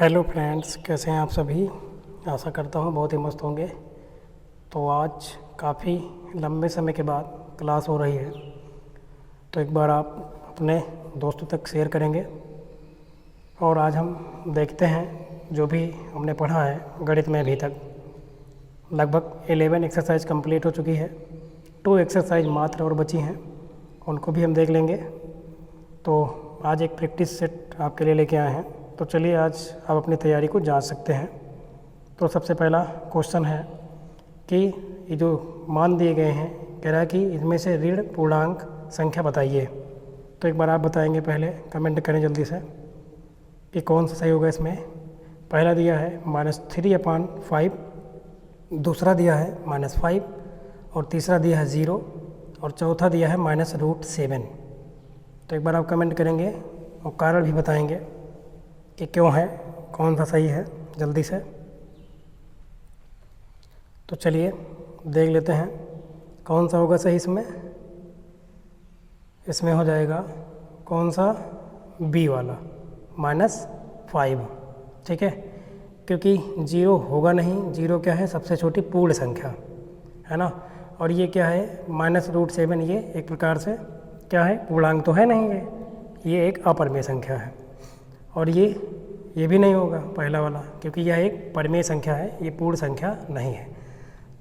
Hello friends, कैसे हैं आप सभी। आशा करता हूँ बहुत ही मस्त होंगे। तो आज काफ़ी लंबे समय के बाद क्लास हो रही है, तो एक बार आप अपने दोस्तों तक शेयर करेंगे। और आज हम देखते हैं जो भी हमने पढ़ा है गणित में अभी तक। लगभग 11 एक्सरसाइज कंप्लीट हो चुकी है, 2 एक्सरसाइज मात्र और बची हैं, उनको भी हम देख लेंगे। तो आज एक प्रैक्टिस सेट आपके लिए लेके आए हैं, तो चलिए आज आप अपनी तैयारी को जांच सकते हैं। तो सबसे पहला क्वेश्चन है कि ये जो मान दिए गए हैं, कह रहा है कि इनमें से ऋण पूर्णांक संख्या बताइए। तो एक बार आप बताएंगे, पहले कमेंट करें जल्दी से कि कौन सा सही होगा इसमें। पहला दिया है -3/5, दूसरा दिया है -5, और तीसरा दिया है 0, और चौथा दिया है -√7। तो एक बार आप कमेंट करेंगे और कारण भी बताएंगे कि क्यों है, कौन सा सही है, जल्दी से। तो चलिए देख लेते हैं कौन सा होगा सही इसमें। इसमें हो जाएगा कौन सा, बी वाला -5, ठीक है, क्योंकि 0 होगा नहीं। 0 क्या है, सबसे छोटी पूर्ण संख्या है ना। और ये क्या है, -√7, ये एक प्रकार से क्या है, पूर्णांक तो है नहीं, ये एक अपरिमेय संख्या है। और ये भी नहीं होगा पहला वाला, क्योंकि यह एक परिमेय संख्या है, ये पूर्ण संख्या नहीं है।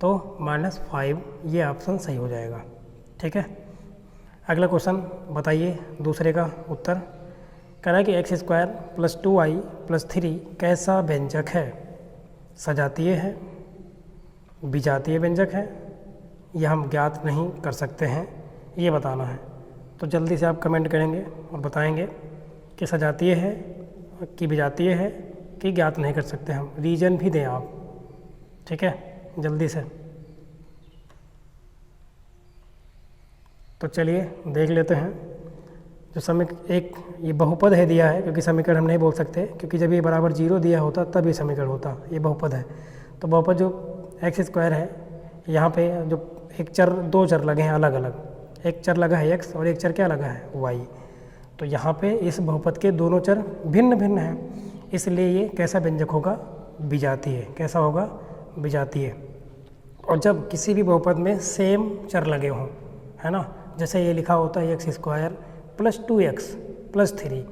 तो -5 ये ऑप्शन सही हो जाएगा, ठीक है। अगला क्वेश्चन बताइए, दूसरे का उत्तर। कह रहा है कि x² + 2i + 3 कैसा व्यंजक है। सजातीय है, विजातीय व्यंजक है, यह हम ज्ञात नहीं कर सकते हैं, ये बताना है। तो जल्दी से आप कमेंट करेंगे और बताएंगे कि सजातीय है कि विजातीय है कि ज्ञात नहीं कर सकते हम। रीजन भी दें आप, ठीक है, जल्दी से। तो चलिए देख लेते हैं। जो एक ये बहुपद है दिया है, क्योंकि समीकरण हम नहीं बोल सकते, क्योंकि जब ये बराबर 0 दिया होता तब ये समीकरण होता, ये बहुपद है। तो बहुपद जो x² है, यहाँ पे जो दो चर लगे हैं अलग अलग, एक चर लगा है x और एक चर क्या लगा है, y। तो यहाँ पे इस बहुपद के दोनों चर भिन्न भिन्न हैं, इसलिए ये कैसा व्यंजक होगा, विजातीय। कैसा होगा, विजातीय। और जब किसी भी बहुपद में सेम चर लगे हों, है ना, जैसे ये लिखा होता है x² + 2x + 3,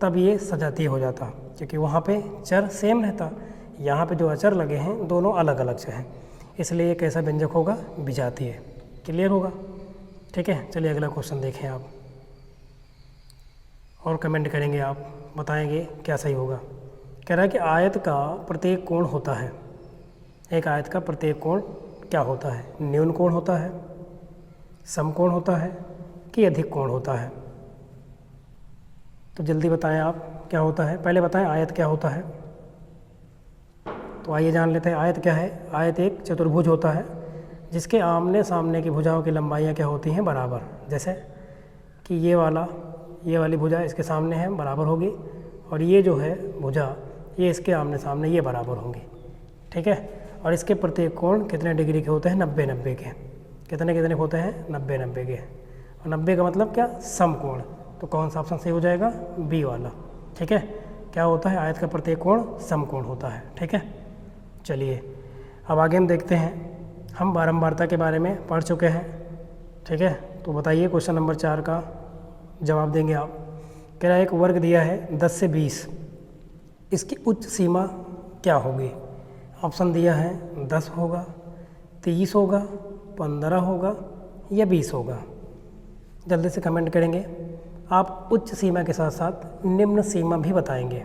तब ये सजातीय हो जाता, क्योंकि वहाँ पे चर सेम रहता। यहाँ पे जो अचर लगे हैं दोनों अलग अलग से हैं, इसलिए ये कैसा व्यंजक होगा, विजातीय। क्लियर होगा, ठीक है। चलिए अगला क्वेश्चन देखें आप, और कमेंट करेंगे आप, बताएंगे क्या सही होगा। कह रहा है कि आयत का प्रत्येक कोण होता है। एक आयत का प्रत्येक कोण क्या होता है, न्यून कोण होता है, समकोण होता है कि अधिक कोण होता है। तो जल्दी बताएं आप क्या होता है। पहले बताएं आयत क्या होता है। तो आइए जान लेते हैं आयत क्या है। आयत एक चतुर्भुज होता है जिसके आमने सामने की भुजाओं की लंबाइयाँ क्या होती हैं, बराबर। जैसे कि ये वाली भुजा इसके सामने है, बराबर होगी, और ये जो है भुजा, ये इसके आमने सामने ये बराबर होंगी, ठीक है। और इसके प्रत्येक कोण कितने डिग्री के होते हैं, 90-90 के। कितने होते हैं, 90-90 के। और 90 का मतलब क्या, समकोण। तो कौन सा ऑप्शन सही हो जाएगा, बी वाला, ठीक है। क्या होता है, आयत का प्रत्येक कोण समकोण होता है, ठीक है। चलिए अब आगे हम देखते हैं। हम बारंबारता के बारे में पढ़ चुके हैं, ठीक है। तो बताइए क्वेश्चन नंबर 4 का जवाब देंगे आप। कह रहा है एक वर्ग दिया है 10 से 20, इसकी उच्च सीमा क्या होगी। ऑप्शन दिया है 10 होगा, 30 होगा, 15 होगा या 20 होगा। जल्दी से कमेंट करेंगे आप, उच्च सीमा के साथ साथ निम्न सीमा भी बताएंगे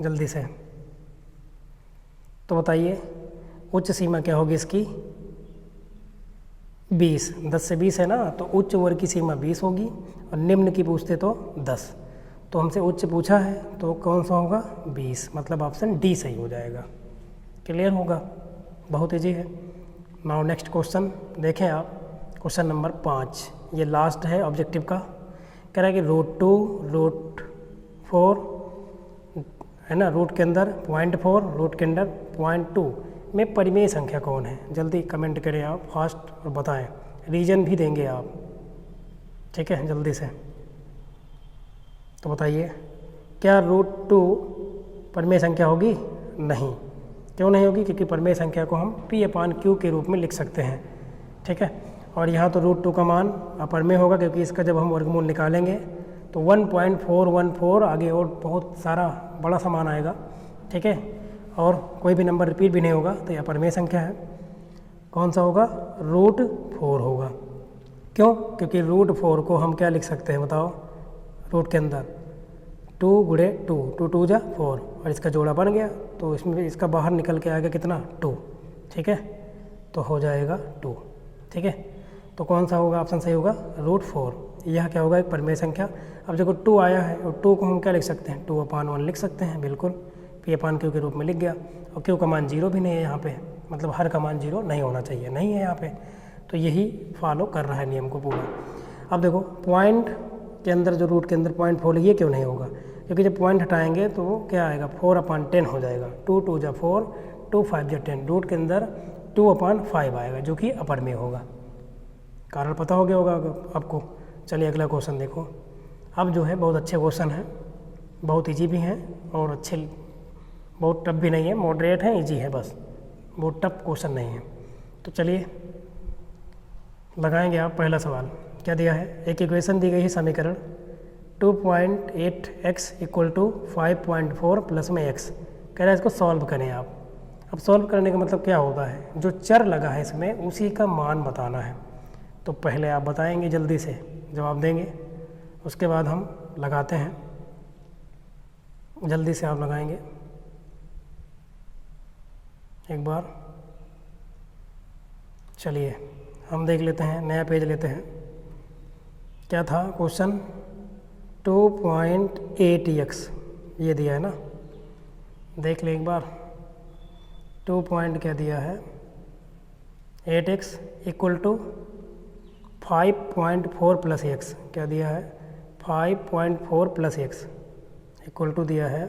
जल्दी से। तो बताइए उच्च सीमा क्या होगी इसकी, 20। 10 से 20 है ना, तो उच्च वर्ग की सीमा 20 होगी, और निम्न की पूछते तो 10। तो हमसे उच्च पूछा है तो कौन सा होगा, 20, मतलब ऑप्शन डी सही हो जाएगा। क्लियर होगा, बहुत ईजी है। नाउ नेक्स्ट क्वेश्चन देखें आप, क्वेश्चन नंबर 5, ये लास्ट है ऑब्जेक्टिव का। कह रहा है कि √2, √4 है ना, रूट के अंदर 0.4, रूट के अंदर 0.2 में परिमेय संख्या कौन है। जल्दी कमेंट करें आप फास्ट और बताएं, रीजन भी देंगे आप, ठीक है, जल्दी से। तो बताइए क्या √2 परिमेय संख्या होगी? नहीं। क्यों नहीं होगी? क्योंकि परिमेय संख्या को हम P/Q के रूप में लिख सकते हैं, ठीक है। और यहाँ तो √2 का मान अपरिमेय होगा, क्योंकि इसका जब हम वर्गमूल निकालेंगे तो 1.414 आगे और बहुत सारा बड़ा सा मान आएगा, ठीक है। और कोई भी नंबर रिपीट भी नहीं होगा, तो यह अपरिमेय संख्या है। कौन सा होगा? √4 होगा। क्यों? क्योंकि √4 को हम क्या लिख सकते हैं बताओ? रूट के अंदर 2 गुणे 2, 2 2 जा 4, और इसका जोड़ा बन गया, तो इसमें इसका बाहर निकल के आएगा कितना? 2, ठीक है। तो हो जाएगा 2, ठीक है। तो कौन सा होगा? ऑप्शन सही होगा √4। यह क्या होगा? एक परिमेय संख्या। अब देखो 2 आया है, और 2 को हम क्या लिख सकते हैं? 2/1 लिख सकते हैं, बिल्कुल P/Q के रूप में लिख गया। और Q का मान 0 भी नहीं है यहाँ पे, मतलब हर का मान 0 नहीं होना चाहिए, नहीं है यहाँ पे। तो यही फॉलो कर रहा है नियम को पूरा। अब देखो पॉइंट के अंदर जो रूट के अंदर पॉइंट 4 ये क्यों नहीं होगा? क्योंकि जब पॉइंट हटाएंगे तो वो क्या आएगा? 4/10 हो जाएगा। 2 2 जा 4, 2 5 जा 10, रूट के अंदर 2/5 आएगा, जो कि अपरिमेय होगा। कारण पता हो गया होगा आपको। चलिए अगला क्वेश्चन देखो। अब जो है बहुत अच्छे क्वेश्चन हैं, बहुत इजी भी हैं और अच्छे, बहुत टफ भी नहीं है, मॉडरेट है, इजी है, बस बहुत टफ क्वेश्चन नहीं है। तो चलिए लगाएंगे आप पहला सवाल। क्या दिया है? एक इक्वेशन दी गई है, समीकरण 2.8x = 5.4 प्लस में x। कह रहा है इसको सॉल्व करें आप। अब सॉल्व करने का मतलब क्या होता है? जो चर लगा है इसमें उसी का मान बताना है। तो पहले आप बताएंगे, जल्दी से जवाब देंगे, उसके बाद हम लगाते हैं। जल्दी से आप लगाएंगे एक बार। चलिए हम देख लेते हैं, नया पेज लेते हैं। क्या था क्वेश्चन? 2.8x ये दिया है ना, देख ले एक बार। 2 पॉइंट क्या दिया है? 8x = 5.4 plus x। क्या दिया है? 5.4 प्लस x इक्वल टू दिया है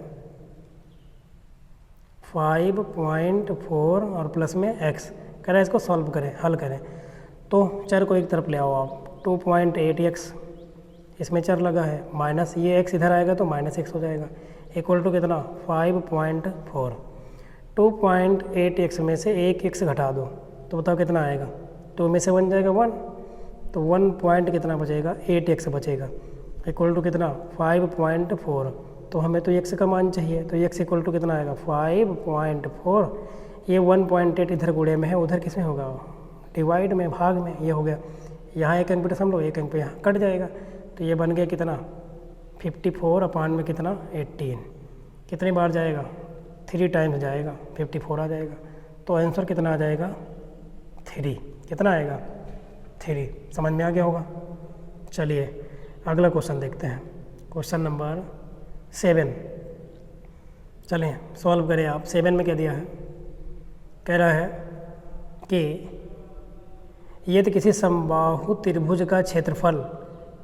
5.4 और प्लस में x। कह रहा है इसको सॉल्व करें, हल करें। तो चर को एक तरफ ले आओ आप। 2.8x इसमें चर लगा है, माइनस ये x इधर आएगा तो -x हो जाएगा, इक्वल टू कितना? 5.4। 2.8x में से एक x घटा दो तो बताओ कितना आएगा? 2 में से 1 जाएगा 1, तो 1 पॉइंट कितना बचेगा? 8x बचेगा, इक्वल टू कितना? 5.4। तो हमें तो x का मान चाहिए, तो x इक्वल टू कितना आएगा? 5.4। ये 1.8 इधर गुणे में है, उधर किस में होगा? डिवाइड में, भाग में। ये हो गया, यहाँ एक अंक पे सम लो, एक अंक पे यहाँ कट जाएगा, तो ये बन गया कितना? 54 में कितना? 18। कितनी बार जाएगा? 3 टाइम्स जाएगा, 54 आ जाएगा। तो आंसर कितना आ जाएगा? 3। कितना आएगा? 3। समझ में आ गया होगा। चलिए अगला क्वेश्चन देखते हैं, क्वेश्चन नंबर 7। चलें सॉल्व करें आप। 7 में क्या दिया है? कह रहा है कि यदि किसी समबाहु त्रिभुज का क्षेत्रफल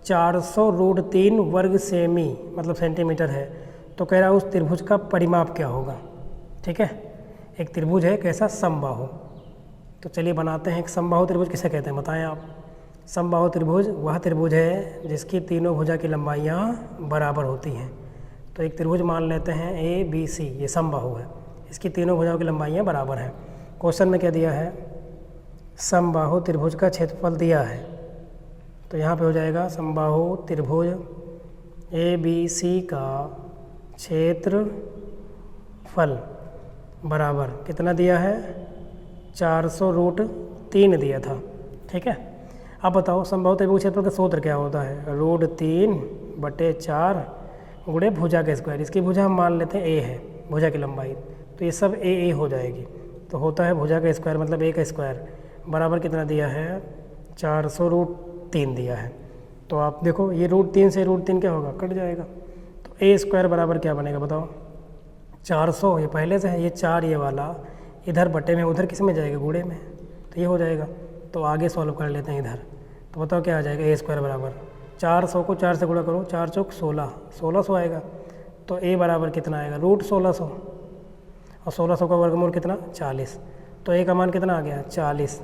400√3 वर्ग सेमी मतलब सेंटीमीटर है, तो कह रहा है उस त्रिभुज का परिमाप क्या होगा? ठीक है, एक त्रिभुज है कैसा? समबाहु। तो चलिए बनाते हैं। एक समबाहु त्रिभुज किसे कहते हैं बताएं आप? समबाहु त्रिभुज वह त्रिभुज है जिसकी तीनों भुजा की लंबाइयाँ बराबर होती हैं। तो एक त्रिभुज मान लेते हैं ABC, ये समबाहु है, इसकी तीनों भुजाओं की लंबाइयाँ बराबर हैं। क्वेश्चन में क्या दिया है? समबाहु त्रिभुज का क्षेत्रफल दिया है, तो यहाँ पे हो जाएगा समबाहु त्रिभुज ABC का क्षेत्रफल बराबर कितना दिया है? 400√3 दिया था। ठीक है, अब बताओ समबाहु त्रिभुज क्षेत्रफल का सूत्र क्या होता है? √3/4 गुणे भुजा का स्क्वायर। इसकी भुजा हम मान लेते हैं A है, भुजा की लंबाई, तो ये सब A हो जाएगी। तो होता है भुजा का स्क्वायर मतलब A का स्क्वायर बराबर कितना दिया है? 400√3 दिया है। तो आप देखो ये √3 से √3 क्या होगा? कट जाएगा। तो A² बराबर क्या बनेगा बताओ? 400 ये पहले से है, ये 4 ये वाला इधर बटे में, उधर किस में जाएगा? गुणे में, तो ये हो जाएगा। तो आगे सॉल्व कर लेते हैं इधर। तो बताओ क्या आ जाएगा? A² बराबर 400 को 4 से गुणा करो, 4 चौक 16, 1600 आएगा। तो A बराबर कितना आएगा? √1600, और 1600 का वर्गमूल कितना? 40। तो A का मान कितना आ गया? 40।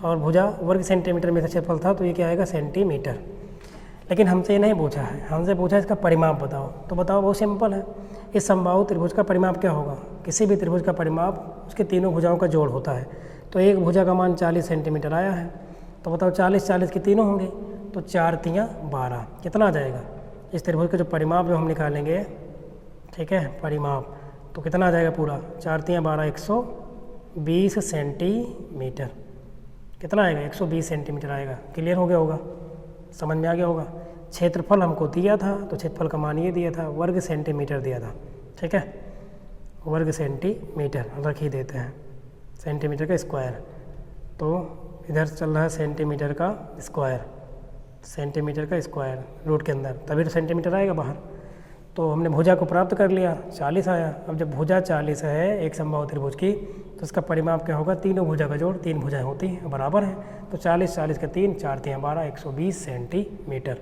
और भुजा वर्ग सेंटीमीटर में से क्षेत्रफल था, तो ये क्या आएगा? सेंटीमीटर। लेकिन हमसे ये नहीं पूछा है, हमसे पूछा इसका परिमाप बताओ। तो बताओ, बहुत सिंपल है। इस समबाहु त्रिभुज का परिमाप क्या होगा? किसी भी त्रिभुज का परिमाप उसके तीनों भुजाओं का जोड़ होता है। तो एक भुजा का मान 40 सेंटीमीटर आया है, तो बताओ 40 की तीनों होंगी, तो 4 तियाँ 12, कितना आ जाएगा? इस त्रिभुज का जो परिमाप जो हम निकालेंगे, ठीक है, परिमाप, तो कितना आ जाएगा पूरा? 4 तियाँ 12, 120 सेंटीमीटर। कितना आएगा? 120 सेंटीमीटर आएगा। क्लियर हो गया होगा, समझ में आ गया होगा। क्षेत्रफल हमको दिया था, तो क्षेत्रफल का मान ये दिया था, वर्ग सेंटीमीटर दिया था, ठीक है, वर्ग सेंटीमीटर रख ही देते हैं, सेंटीमीटर का स्क्वायर। तो इधर चल रहा है सेंटीमीटर का स्क्वायर, सेंटीमीटर का स्क्वायर रूट के अंदर, तभी तो सेंटीमीटर आएगा बाहर। तो हमने भुजा को प्राप्त कर लिया, 40 आया। अब जब भुजा 40 है एक समबाहु त्रिभुज की, तो उसका परिमाप क्या होगा? तीनों भुजा का जोड़, 3 भुजाएं होती हैं, बराबर हैं, तो 40 का 3, 4 तियाँ 12, 120 सेंटीमीटर।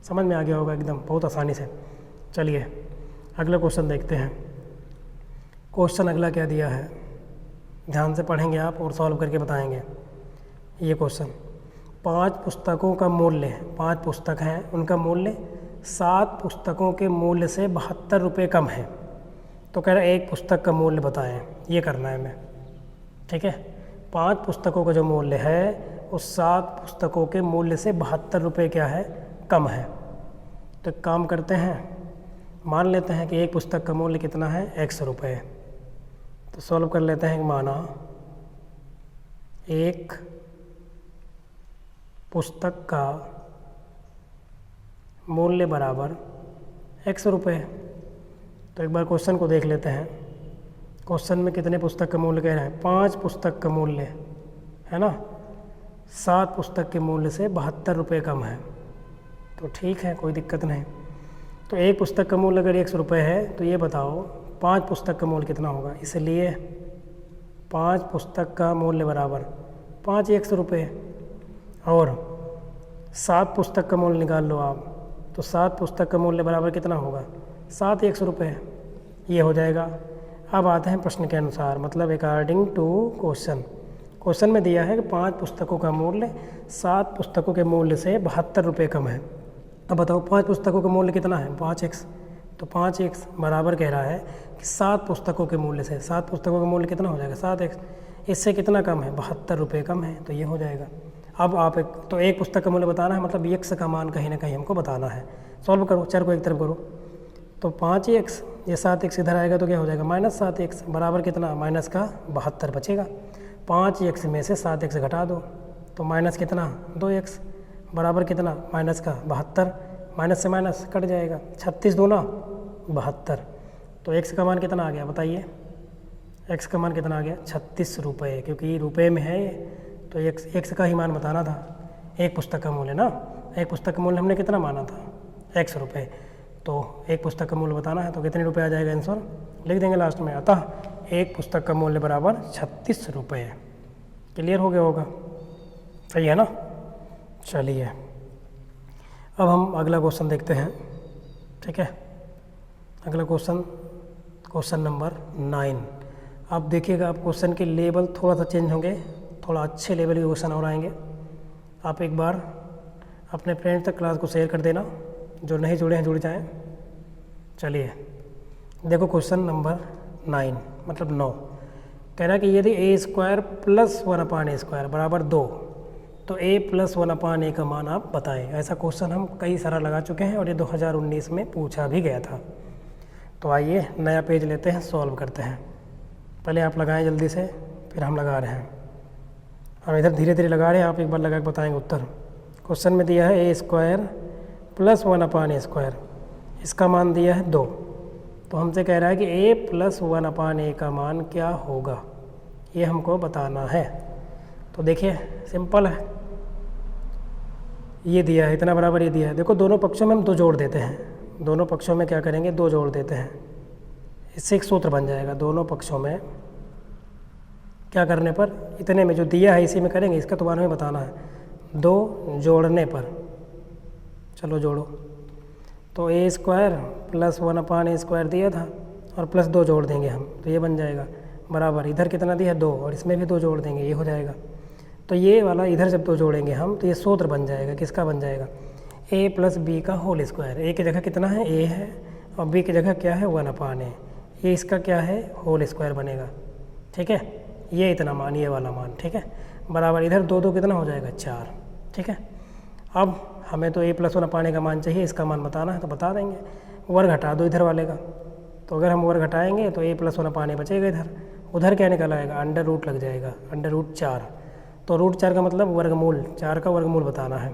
समझ में आ गया होगा एकदम, बहुत आसानी से। चलिए अगला क्वेश्चन देखते हैं। क्वेश्चन अगला क्या दिया है, ध्यान से पढ़ेंगे आप और सॉल्व करके बताएंगे। ये क्वेश्चन 5 पुस्तकों का मूल्य, 5 पुस्तक हैं, उनका मूल्य 7 पुस्तकों के मूल्य से 72 रुपये कम है। तो कह रहा है एक पुस्तक का मूल्य बताएं, ये करना है हमें, ठीक है। 5 पुस्तकों का जो मूल्य है उस 7 पुस्तकों के मूल्य से 72 रुपये क्या है? कम है। तो एक काम करते हैं, मान लेते हैं कि एक पुस्तक का मूल्य कितना है? 100 रुपये। तो सॉल्व कर लेते हैं, माना एक पुस्तक का मूल्य बराबर 100 रुपये। तो एक बार क्वेश्चन को देख लेते हैं। क्वेश्चन में कितने पुस्तक का मूल्य कह रहा है? 5 पुस्तक का मूल्य है ना, 7 पुस्तक के मूल्य से 72 रुपये कम है। तो ठीक है, कोई दिक्कत नहीं। तो एक पुस्तक का मूल्य अगर 100 रुपये है, तो ये बताओ 5 पुस्तक का मूल्य कितना होगा? इसलिए 5 पुस्तक का मूल्य बराबर 5 100 रुपये, और 7 पुस्तक का मूल्य निकाल लो आप, तो 7 पुस्तक का मूल्य बराबर कितना होगा? 7 100 रुपये, ये हो जाएगा। अब आते हैं प्रश्न के अनुसार, मतलब अकॉर्डिंग टू क्वेश्चन। क्वेश्चन में दिया है कि 5 पुस्तकों का मूल्य 7 पुस्तकों के मूल्य से 72 रुपये कम है। अब बताओ 5 पुस्तकों का मूल्य कितना है? 5x। तो 5x बराबर कह रहा है कि 7 पुस्तकों के मूल्य से, 7 पुस्तकों का मूल्य कितना हो जाएगा? 7x। इससे कितना कम है? 72 रुपये कम है, तो ये हो जाएगा। अब आप एक पुस्तक का मूल्य बताना है, मतलब x का मान कहीं ना कहीं हमको बताना है। सॉल्व करो, चर को एक तरफ करो, तो 5x, ये 7x इधर आएगा तो क्या हो जाएगा? -7x बराबर कितना? माइनस का 72 बचेगा। 5x में से 7x घटा दो, तो माइनस कितना? 2x बराबर कितना? माइनस का 72, माइनस से माइनस कट जाएगा, 36 दूना 72। तो x का मान कितना आ गया बताइए? x का मान कितना आ गया? 36 रुपये, क्योंकि रुपये में है ये, तो x का ही मान बताना था। एक पुस्तक का मूल्य ना, एक पुस्तक का मूल्य हमने कितना माना था? 100 रुपये। तो एक पुस्तक का मूल्य बताना है, तो कितने रुपये आ जाएगा? आंसर लिख देंगे लास्ट में। अतः एक पुस्तक का मूल्य बराबर 36 रुपये। क्लियर हो गया होगा, सही है ना? चलिए अब हम अगला क्वेश्चन देखते हैं, ठीक है। अगला क्वेश्चन, क्वेश्चन नंबर 9। अब देखिएगा, आप क्वेश्चन के लेवल थोड़ा सा चेंज होंगे, थोड़ा अच्छे लेवल के क्वेश्चन और आएंगे। आप एक बार अपने फ्रेंड तक क्लास को शेयर कर देना, जो नहीं जुड़े हैं जुड़ जाएं। चलिए देखो क्वेश्चन नंबर 9, मतलब 9, कह रहा है कि यदि a² + 1/a² बराबर 2, तो a + 1/a का मान आप बताएं। ऐसा क्वेश्चन हम कई सारा लगा चुके हैं और ये 2019 में पूछा भी गया था। तो आइए नया पेज लेते हैं, सॉल्व करते हैं। पहले आप लगाएं जल्दी से, फिर हम लगा रहे हैं। हम इधर धीरे धीरे लगा रहे हैं, आप एक बार लगा के बताएंगे उत्तर। क्वेश्चन में दिया है a² + 1/a², इसका मान दिया है 2। तो हमसे कह रहा है कि a + 1/a का मान क्या होगा, ये हमको बताना है। तो देखिए सिंपल है, ये दिया है इतना बराबर, ये दिया है। देखो दोनों पक्षों में हम 2 जोड़ देते हैं, दोनों पक्षों में क्या करेंगे? 2 जोड़ देते हैं, इससे एक सूत्र बन जाएगा। दोनों पक्षों में क्या करने पर? इतने में जो दिया है इसी में करेंगे, इसका तो बाद में बताना है। 2 जोड़ने पर, चलो जोड़ो। तो a² + 1/a² दिया था और +2 जोड़ देंगे हम, तो ये बन जाएगा बराबर, इधर कितना दिया है? 2, और इसमें भी 2 जोड़ देंगे, ये हो जाएगा। तो ये वाला इधर जब 2 जोड़ेंगे हम, तो ये सूत्र बन जाएगा। किसका बन जाएगा? ए प्लस बी का होल स्क्वायर। ए की जगह कितना है, ए है, और बी की जगह क्या है, 1/a। ये इसका क्या है, होल स्क्वायर बनेगा। ठीक है, ये इतना मान, ये वाला मान। ठीक है, बराबर इधर 2 कितना हो जाएगा, 4। ठीक है, अब हमें तो ए प्लस 1/a का मान चाहिए, इसका मान बताना है तो बता देंगे। वर्ग घटा दो इधर वाले का, तो अगर हम वर्ग घटाएंगे तो ए प्लस 1/a बचेगा इधर। उधर क्या निकल आएगा, अंडर रूट लग जाएगा, अंडर रूट 4। तो रूट 4 का मतलब वर्गमूल, 4 का वर्गमूल बताना है।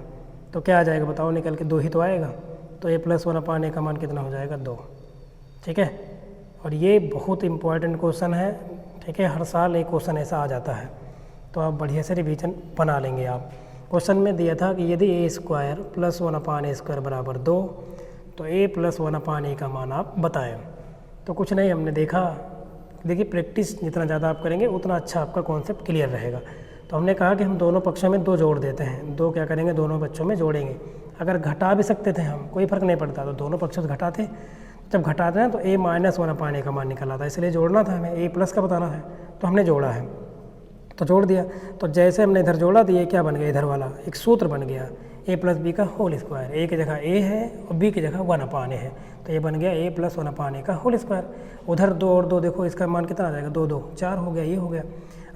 तो क्या आ जाएगा बताओ, निकल के 2 ही तो आएगा। तो ए प्लस 1/a का मान कितना हो जाएगा, 2। ठीक है, और ये बहुत इंपॉर्टेंट क्वेश्चन है। ठीक है, हर साल एक क्वेश्चन ऐसा आ जाता है, तो आप बढ़िया से रिवीजन बना लेंगे आप। क्वेश्चन में दिया था कि यदि ए स्क्वायर प्लस 1/a² बराबर 2, तो ए प्लस 1/a का मान आप बताएं। तो कुछ नहीं, हमने देखा, देखिए प्रैक्टिस जितना ज़्यादा आप करेंगे उतना अच्छा आपका कॉन्सेप्ट क्लियर रहेगा। तो हमने कहा कि हम दोनों पक्षों में 2 जोड़ देते हैं। 2 क्या करेंगे, दोनों पक्षों में जोड़ेंगे। अगर घटा भी सकते थे हम, कोई फ़र्क नहीं पड़ता, तो दोनों पक्षों से घटाते। जब घटाते हैं तो ए माइनस 1/a का मान निकल आता है, इसलिए जोड़ना था हमें, ए प्लस का बताना है, तो हमने जोड़ा है, तो जोड़ दिया। तो जैसे हमने इधर जोड़ा तो ये क्या बन गया, इधर वाला एक सूत्र बन गया, ए प्लस बी का होल स्क्वायर। ए की जगह ए है और बी की जगह 1/a है, तो ये बन गया ए प्लस 1/a का होल स्क्वायर। उधर 2 और 2 देखो, इसका मान कितना आ जाएगा, 2 2 4 हो गया, ये हो गया।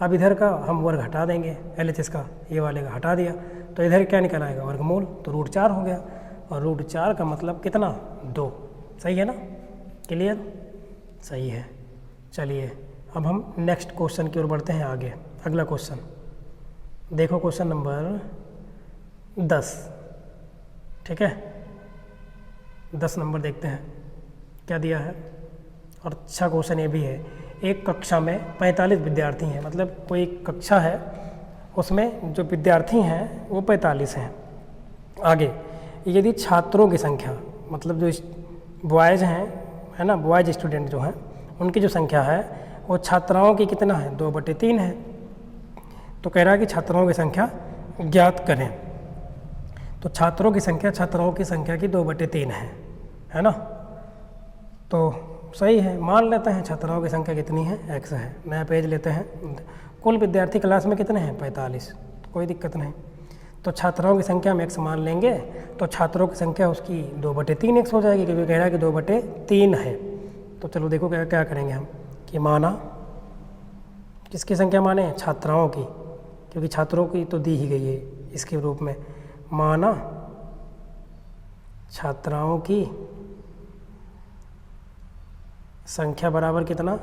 अब इधर का हम वर्ग हटा देंगे, LHS का, ये वाले का हटा दिया, तो इधर क्या निकल आएगा, वर्गमूल, तो रूट 4 हो गया। और रूट 4 का मतलब कितना, 2। सही है ना, क्लियर, सही है। चलिए अब हम नेक्स्ट क्वेश्चन की ओर बढ़ते हैं आगे। अगला क्वेश्चन देखो, क्वेश्चन नंबर 10। ठीक है, 10 नंबर देखते हैं क्या दिया है। और अच्छा क्वेश्चन ये भी है। एक कक्षा में 45 विद्यार्थी हैं, मतलब कोई कक्षा है उसमें जो विद्यार्थी हैं वो 45 हैं। आगे यदि छात्रों की संख्या, मतलब जो बॉयज़ हैं, है ना, बॉयज़ स्टूडेंट जो हैं उनकी जो संख्या है वो छात्राओं की कितना है, 2/3 है। तो कह रहा है कि छात्राओं की संख्या ज्ञात करें। तो छात्रों की संख्या छात्राओं की संख्या की 2/3 है ना। तो सही है, मान लेते हैं छात्राओं की संख्या कितनी है, x है। नया पेज लेते हैं। कुल विद्यार्थी क्लास में कितने हैं, 45, तो कोई दिक्कत नहीं। तो छात्राओं की संख्या हम x मान लेंगे, तो छात्रों की संख्या उसकी 2/3 x हो जाएगी, क्योंकि कह रहा है कि 2/3 है। तो चलो देखो क्या क्या करेंगे हम, कि माना, किसकी संख्या माने, छात्राओं की, क्योंकि छात्रों की तो दी ही गई है इसके रूप में। माना छात्राओं की संख्या बराबर कितना,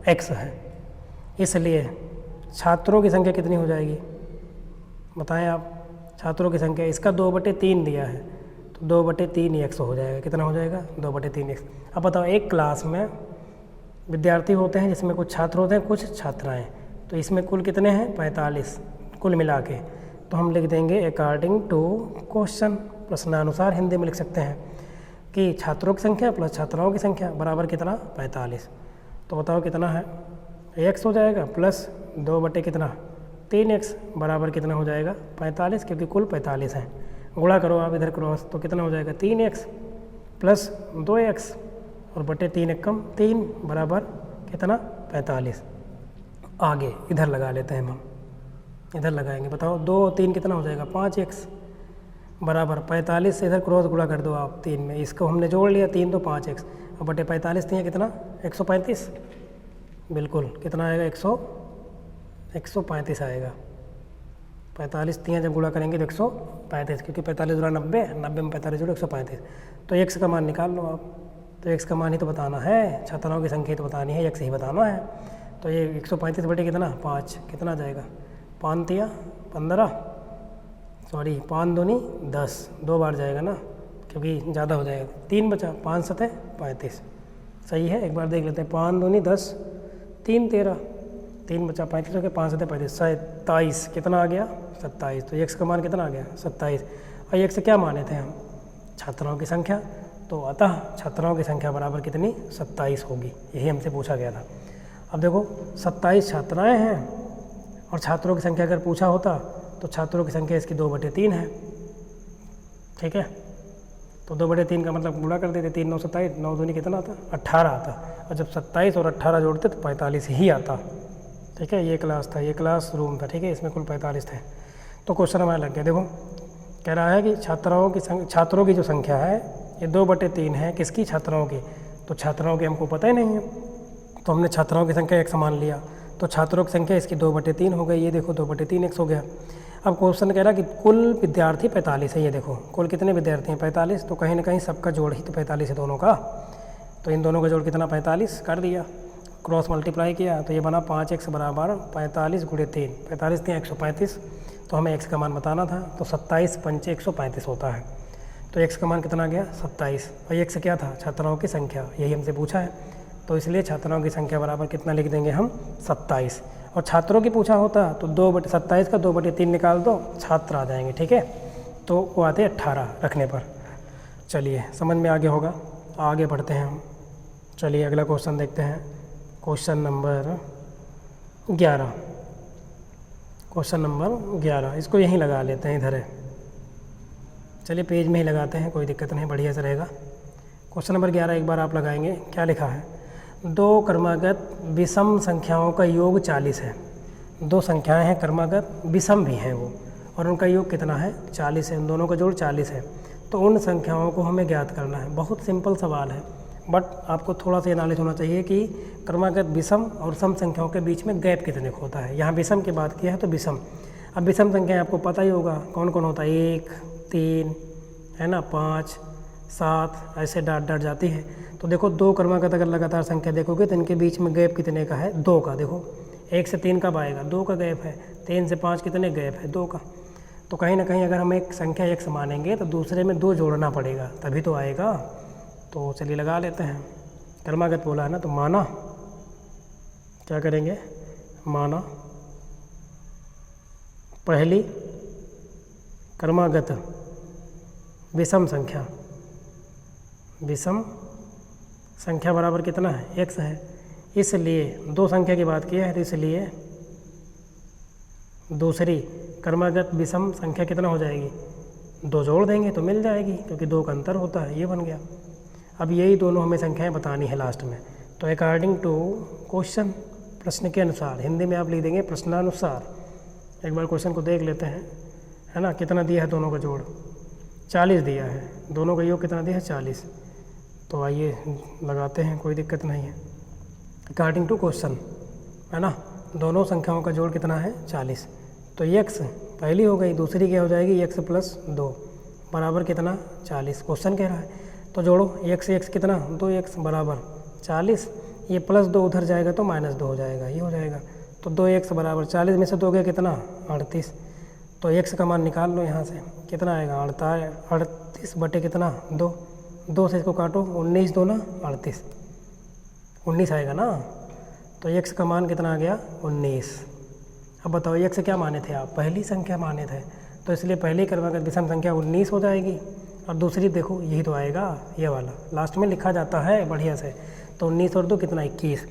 x है। इसलिए छात्रों की संख्या कितनी हो जाएगी, बताएं आप। छात्रों की संख्या, इसका 2/3 दिया है, तो 2/3 x हो जाएगा। कितना हो जाएगा, 2/3 x। अब बताओ, एक क्लास में विद्यार्थी होते हैं जिसमें कुछ छात्र होते हैं कुछ छात्राएं, तो इसमें कुल कितने हैं, 45 कुल मिला के। तो हम लिख देंगे अकॉर्डिंग टू क्वेश्चन, प्रश्नानुसार हिंदी में लिख सकते हैं कि छात्रों की संख्या प्लस छात्राओं की संख्या बराबर कितना, 45। तो बताओ कितना है, x हो जाएगा प्लस 2/3 x बराबर कितना हो जाएगा, 45, क्योंकि कुल 45 हैं। गुणा करो आप इधर क्रॉस, तो कितना हो जाएगा, 3x प्लस 2x और बटे 3 एकम 3 बराबर कितना, 45। आगे इधर लगा लेते हैं हम, इधर लगाएंगे। बताओ 2 और 3 कितना हो जाएगा, 5x बराबर 45 से इधर क्रॉस गुणा कर दो आप 3 में, इसको हमने जोड़ लिया, 3 तो 5x और बटे 45 दिए कितना, 135। बिल्कुल, कितना आएगा, 135 आएगा। 45 दिए जब गुणा करेंगे तो 135, क्योंकि 45 गुणा 90, 90 में 45 जोड़ो 135। तो x का मान निकाल लो आप। तो x का मान ही तो बताना है, छात्राओं की संख्या तो बतानी है, x ही बताना है। तो ये 135 बटे कितना, 5, कितना जाएगा, 5 तिया 15, सॉरी 5 दूनी 10, 2 बार जाएगा ना, क्योंकि ज़्यादा हो जाएगा। 3 बचा, 5 सतह 35, सही है। एक बार देख लेते हैं, 5 दूनी 10, 3 13, 3 बचा 35 हो गया, 5 सतह 35, 27, कितना आ गया, 27। तो x का मान कितना आ गया, 27। और x से क्या माने थे हम, छात्राओं की संख्या, तो अतः छात्राओं की संख्या बराबर कितनी, 27 होगी, यही हमसे पूछा गया था। अब देखो 27 छात्राएं हैं और छात्रों की संख्या अगर पूछा होता तो छात्रों की संख्या इसकी 2/3 है, ठीक है। तो 2/3 का मतलब गुणा कर देते, 3 9 27, 9 दूनी कितना आता, 18 आता। और जब 27 और 18 जोड़ते तो 45 ही आता, ठीक है। ये क्लास था, ये क्लास रूम था, ठीक है, इसमें कुल 45 थे। तो क्वेश्चन हमारा लग गया। देखो कह रहा है कि छात्रों की जो संख्या है ये 2/3 है। किसकी? छात्रों की। तो छात्रों की हमको पता ही नहीं है, तो हमने छात्रों की संख्या x मान लिया, तो छात्रों की संख्या इसकी 2/3 हो गई। ये देखो 2/3x हो गया। अब क्वेश्चन कह रहा है कि कुल विद्यार्थी 45 है। ये देखो कुल कितने विद्यार्थी हैं? 45। तो कहीं ना कहीं सबका जोड़ ही तो 45 है दोनों का, तो इन दोनों का जोड़ कितना? 45 कर दिया, क्रॉस मल्टीप्लाई किया तो ये बना 5x बराबर 45 × 3, 45 3 135। तो हमें x का मान बताना था, तो 27 5 135 होता है। तो x का मान कितना गया? 27। और x क्या था? छात्राओं की संख्या, यही हमसे पूछा है, तो इसलिए छात्राओं की संख्या बराबर कितना लिख देंगे हम? 27। और छात्रों की पूछा होता तो 27 का 2/3 निकाल दो, छात्र आ जाएंगे। ठीक है, तो वो आते 18 रखने पर। चलिए समझ में आगे होगा, आगे बढ़ते हैं हम। चलिए अगला क्वेश्चन देखते हैं, क्वेश्चन नंबर 11। क्वेश्चन नंबर 11 इसको यहीं लगा लेते हैं, इधर है। चलिए पेज में ही लगाते हैं, कोई दिक्कत नहीं, बढ़िया से रहेगा। क्वेश्चन नंबर 11 एक बार आप लगाएंगे। क्या लिखा है? 2 क्रमागत विषम संख्याओं का योग 40 है। 2 संख्याएं हैं क्रमागत, विषम भी हैं वो, और उनका योग कितना है? 40 है। उन दोनों का जोड़ 40 है। तो उन संख्याओं को हमें ज्ञात करना है। बहुत सिंपल सवाल है, बट आपको थोड़ा सा नॉलेज होना चाहिए कि क्रमागत विषम और सम संख्याओं के बीच में गैप कितने का होता है। यहाँ विषम की बात किया है तो विषम। अब विषम संख्याएँ आपको पता ही होगा कौन कौन होता है, 1 3 है ना, 5 7 ऐसे डाट जाती है। तो देखो 2 क्रमागत अगर लगातार संख्या देखोगे तो इनके बीच में गैप कितने का है? 2 का। देखो 1 से 3 कब आएगा? 2 का गैप है। 3 से 5 कितने गैप है? 2 का। तो कहीं ना कहीं अगर हम एक संख्या x मानेंगे तो दूसरे में 2 जोड़ना पड़ेगा तभी तो आएगा। तो चलिए लगा लेते हैं। क्रमागत बोला है ना, तो माना, क्या करेंगे? माना पहली क्रमागत विषम संख्या, विषम संख्या बराबर कितना है? x है। इसलिए 2 संख्या की बात की है, तो इसलिए दूसरी क्रमागत विषम संख्या कितना हो जाएगी? 2 जोड़ देंगे तो मिल जाएगी, क्योंकि 2 का अंतर होता है। ये बन गया। अब यही दोनों हमें संख्याएं बतानी है लास्ट में। तो अकॉर्डिंग टू क्वेश्चन, प्रश्न के अनुसार, हिंदी में आप लिख देंगे प्रश्नानुसार। एक बार क्वेश्चन को देख लेते हैं, है ना। कितना दिया है दोनों का जोड़? 40 दिया है। दोनों का योग कितना दिया है? 40। तो आइए लगाते हैं, कोई दिक्कत नहीं है। अकॉर्डिंग टू क्वेश्चन, है ना, दोनों संख्याओं का जोड़ कितना है? 40। तो x पहली हो गई, दूसरी क्या हो जाएगी? x + 2 बराबर कितना? 40। क्वेश्चन कह रहा है तो जोड़ो। x कितना? 2x बराबर 40। ये +2 उधर जाएगा तो -2 हो जाएगा, ये हो जाएगा। तो 2x बराबर 40 में से 2 गया कितना? 38। तो x का मान निकाल लो यहाँ से, कितना आएगा? 38 बटे कितना? 2। 2 से इसको काटो, 19 2 ना 38, 19 आएगा ना। तो x का मान कितना आ गया? 19। अब बताओ x क्या माने थे आप? पहली संख्या माने थे, तो इसलिए पहली क्रमागत विषम संख्या 19 हो जाएगी। और दूसरी देखो यही तो आएगा, ये वाला लास्ट में लिखा जाता है बढ़िया से। तो 19 और 2 कितना? 21।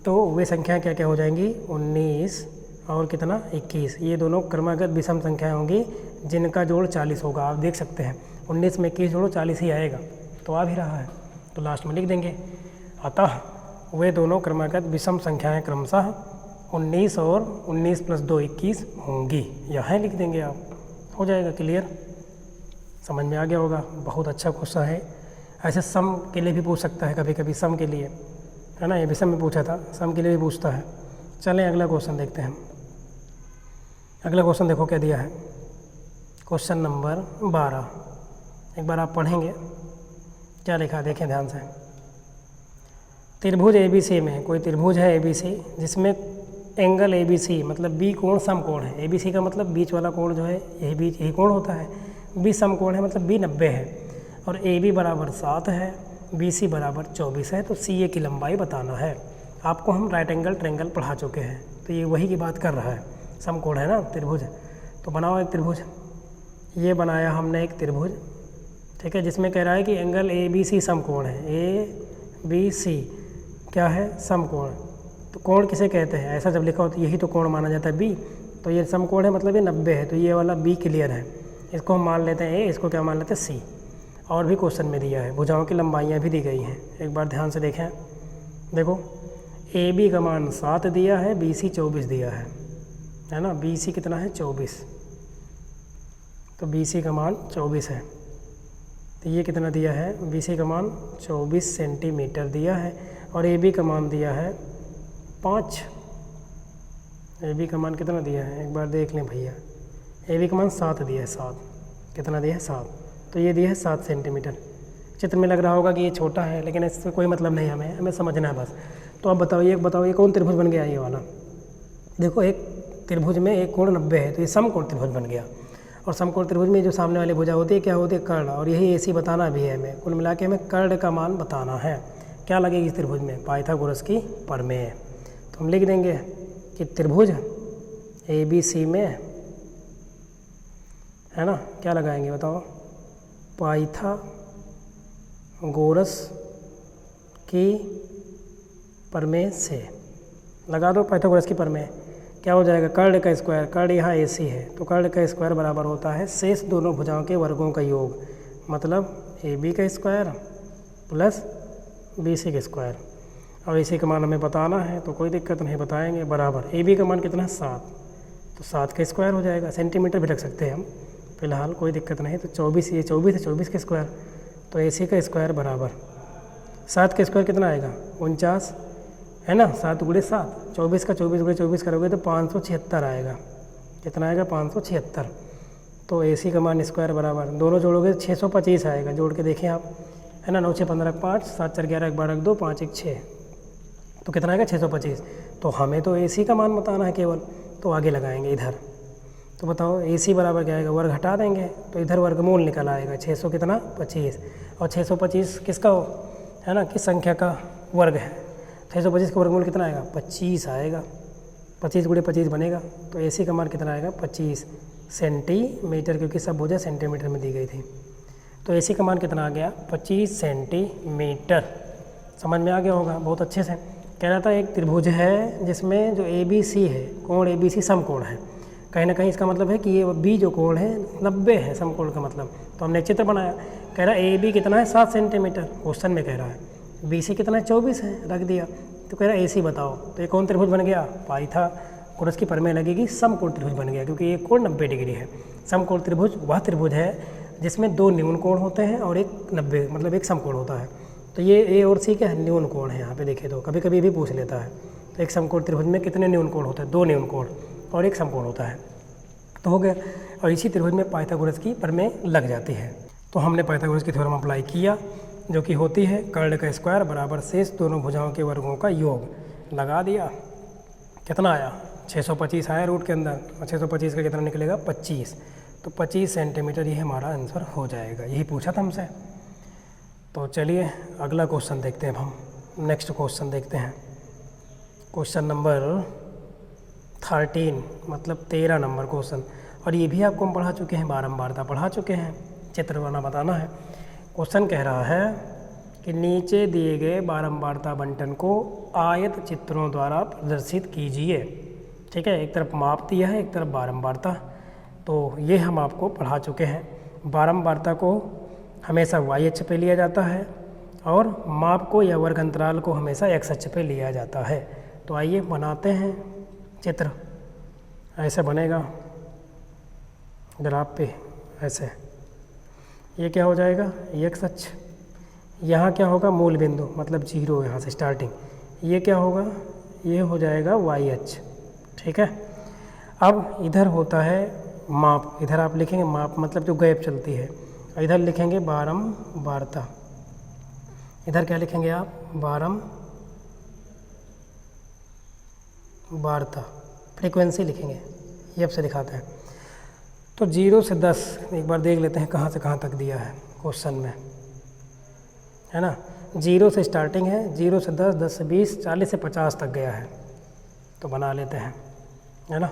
तो वे संख्याएँ क्या क्या हो जाएंगी? 19 और कितना? 21। ये दोनों क्रमागत विषम संख्याएँ होंगी जिनका जोड़ 40 होगा। आप देख सकते हैं 19 में 21 जोड़ो 40 ही आएगा, तो आ भी रहा है, तो लास्ट में लिख देंगे। अतः वे दोनों क्रमागत विषम संख्याएँ क्रमशः 19 और 19 + 2 21 होंगी। यहाँ लिख देंगे आप, हो जाएगा क्लियर। समझ में आ गया होगा। बहुत अच्छा क्वेश्चन है। ऐसे सम के लिए भी पूछ सकता है कभी कभी, सम के लिए, है ना। ये विषम में पूछा था, सम के लिए भी पूछता है। चलें अगला क्वेश्चन देखते हैं। अगला क्वेश्चन देखो क्या दिया है, क्वेश्चन नंबर 12। एक बार आप पढ़ेंगे क्या लिखा, देखें ध्यान से। त्रिभुज ABC में, कोई त्रिभुज है ABC जिसमें एंगल ABC मतलब बी कोण सम कोण है। ABC का मतलब बीच वाला कोण जो है यही कोण होता है। बी सम कोण है मतलब बी 90 है, और AB बराबर 7 है, BC बराबर 24 है। तो CA की लंबाई बताना है। आपको हम राइट एंगल ट्रायंगल पढ़ा चुके हैं, तो ये वही की बात कर रहा है। सम कोण है ना त्रिभुज, तो बनाओ एक त्रिभुज। ये बनाया हमने एक त्रिभुज, ठीक है, जिसमें कह रहा है कि एंगल ABC सम कोण है। ABC क्या है? सम कोण। तो कोण किसे कहते हैं? ऐसा जब लिखा हो तो यही तो कोण माना जाता है B। तो ये सम कोण है मतलब ये 90 है, तो ये वाला B क्लियर है। इसको हम मान लेते हैं A, इसको क्या मान लेते हैं C। और भी क्वेश्चन में दिया है, भुजाओं की लंबाइयाँ भी दी गई हैं। एक बार ध्यान से देखें, देखो AB का मान 7 दिया है, BC 24 दिया है ना। BC कितना है? 24। तो BC का मान 24 है। तो ये कितना दिया है, BC का मान 24 सेंटीमीटर दिया है और AB का मान दिया है 5। AB का मान कितना दिया है एक बार देख लें भैया। AB का मान 7 दिया है, 7 कितना दिया है 7। तो ये दिया है 7 सेंटीमीटर। चित्र में लग रहा होगा कि ये छोटा है, लेकिन इससे कोई मतलब नहीं, हमें समझना है बस। तो अब बताओ ये कौन त्रिभुज बन गया ये वाला। देखो एक त्रिभुज में एक कोण 90 है, तो ये समकोण त्रिभुज बन गया। और समकोण त्रिभुज में जो सामने वाली भुजा होती है क्या होती है, कर्ण। और यही AC बताना भी है हमें। कुल मिला के हमें कर्ण का मान बताना है। क्या लगेगी इस त्रिभुज में, पाइथागोरस की प्रमेय। तो हम लिख देंगे कि त्रिभुज ABC में है ना, क्या लगाएंगे बताओ, पाइथागोरस की प्रमेय से लगा दो। पाइथागोरस की प्रमेय क्या हो जाएगा, कर्ण का स्क्वायर, कर्ण यहाँ AC है तो कर्ण का स्क्वायर बराबर होता है शेष दोनों भुजाओं के वर्गों का योग, मतलब AB का स्क्वायर प्लस BC का स्क्वायर। और AC का मान हमें बताना है तो कोई दिक्कत नहीं, बताएंगे। बराबर AB का मान कितना है 7, तो 7 का स्क्वायर हो जाएगा। सेंटीमीटर भी रख सकते हैं हम, फिलहाल कोई दिक्कत नहीं। तो 24, ये 24 है, 24 का स्क्वायर, तो AC का स्क्वायर बराबर 7 का स्क्वायर कितना आएगा 49 है ना, 7 गुणे 7, 24 का 24 गुणे 24 करोगे तो 576 आएगा। कितना आएगा 576। तो AC का मान स्क्वायर बराबर, दोनों जोड़ोगे 625 आएगा। जोड़ के देखें आप, है ना, 9 6 15 5, 7 4 11 1 12 2 5 1 6, तो कितना आएगा 625। तो हमें तो AC का मान बताना है केवल, तो आगे लगाएंगे इधर। तो बताओ AC बराबर क्या आएगा, वर्ग हटा देंगे तो इधर वर्गमूल निकल आएगा 600 कितना 25। और 625 किसका हो, है ना, किस संख्या का वर्ग है। 625 का वर्गमूल कितना आएगा 25 आएगा। 25 गुणे 25 बनेगा। तो AC का मान कितना आएगा 25 सेंटीमीटर, क्योंकि सब भुजा सेंटीमीटर में दी गई थी। तो AC का मान कितना आ गया 25 सेंटीमीटर। समझ में आ गया होगा बहुत अच्छे से। कह रहा था एक त्रिभुज है जिसमें जो ABC है, कोण ABC समकोण है। कहीं ना कहीं इसका मतलब है कि ये B जो कोण है 90 है समकोण का मतलब। तो हमने एक चित्र बनाया, कह रहा है AB कितना है 7 सेंटीमीटर, क्वेश्चन में कह रहा है। BC कितना है 24 है, रख दिया। तो कह रहा है AC बताओ। तो ये कौन त्रिभुज बन गया, पाइथागोरस की प्रमेय लगेगी, समकोण त्रिभुज बन गया, क्योंकि ये कोण 90 डिग्री है। समकोण त्रिभुज वह त्रिभुज है जिसमें 2 न्यून कोण होते हैं और एक 90 मतलब एक समकोण होता है। तो ये A और C क्या है, न्यून कोण है। यहाँ पे देखे तो कभी कभी भी पूछ लेता है। तो एक समकोण त्रिभुज में कितने न्यून कोण होते हैं, 2 न्यून कोण और एक समकोण होता है। तो हो गया। और इसी त्रिभुज में पाइथागोरस की प्रमेय लग जाती है। तो हमने पाइथागोरस की थ्योरम अप्लाई किया, जो कि होती है कर्ण का स्क्वायर बराबर शेष दोनों भुजाओं के वर्गों का योग। लगा दिया, कितना आया 625 आया रूट के अंदर, और 625 का कितना निकलेगा 25। तो 25 सेंटीमीटर ये हमारा आंसर हो जाएगा। यही पूछा था हमसे। तो चलिए अगला क्वेश्चन देखते हैं। अब हम नेक्स्ट क्वेश्चन देखते हैं। क्वेश्चन नंबर 13 मतलब 13 नंबर क्वेश्चन। और ये भी आपको हम पढ़ा चुके हैं, बारंबारता पढ़ा चुके हैं। चित्र बना बताना है। क्वेश्चन कह रहा है कि नीचे दिए गए बारंबारता बंटन को आयत चित्रों द्वारा प्रदर्शित कीजिए। ठीक है, एक तरफ माप दिया है, एक तरफ बारंबारता। तो ये हम आपको पढ़ा चुके हैं। बारंबारता को हमेशा y अक्ष पे लिया जाता है और माप को या वर्ग अंतराल को हमेशा x अक्ष पे लिया जाता है। तो आइए बनाते हैं चित्र। ऐसे बनेगा ग्राफ पे, ऐसे। ये क्या हो जाएगा x अक्ष, यहाँ क्या होगा मूल बिंदु मतलब 0, यहाँ से स्टार्टिंग। ये क्या होगा, ये हो जाएगा y अक्ष। ठीक है, अब इधर होता है माप। इधर आप लिखेंगे माप मतलब जो गैप चलती है। इधर लिखेंगे बारंबारता। इधर क्या लिखेंगे आप, बारंबारता। फ्रीक्वेंसी लिखेंगे, ये अब से दिखाते हैं। तो 0 से 10 एक बार देख लेते हैं कहाँ से कहाँ तक दिया है क्वेश्चन में, है ना। 0 से स्टार्टिंग है, 0 से 10, 10 से 20, 40 से 50 तक गया है। तो बना लेते हैं, है ना।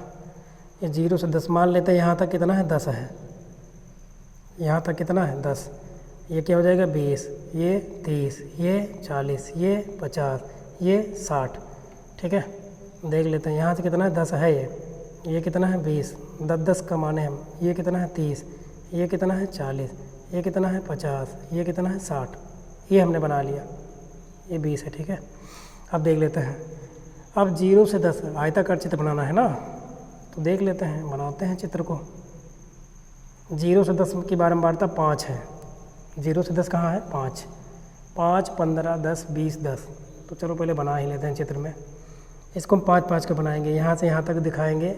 ये 0 से 10 मान लेते हैं, यहाँ तक कितना है 10 है, यहाँ तक कितना है 10। ये क्या हो जाएगा 20, ये 30, ये 40, ये 50, ये 60। ठीक है, देख लेते हैं यहाँ से कितना है 10 है। ये कितना है 20, 10 का माने हम। ये कितना है 30, ये कितना है 40, ये कितना है 50, ये कितना है 60। ये हमने बना लिया, ये 20 है। ठीक है, अब देख लेते हैं। अब 0 से 10 आयताकार चित्र बनाना है ना, तो देख लेते हैं, बनाते हैं चित्र को। 0 से 10 की बारंबारता 5 है। 0 से 10 कहाँ है? 5, 5, 15, 10, 20, 10। तो चलो पहले बना ही लेते हैं चित्र में। इसको हम 5 5 का बनाएंगे, यहाँ से यहाँ तक दिखाएंगे।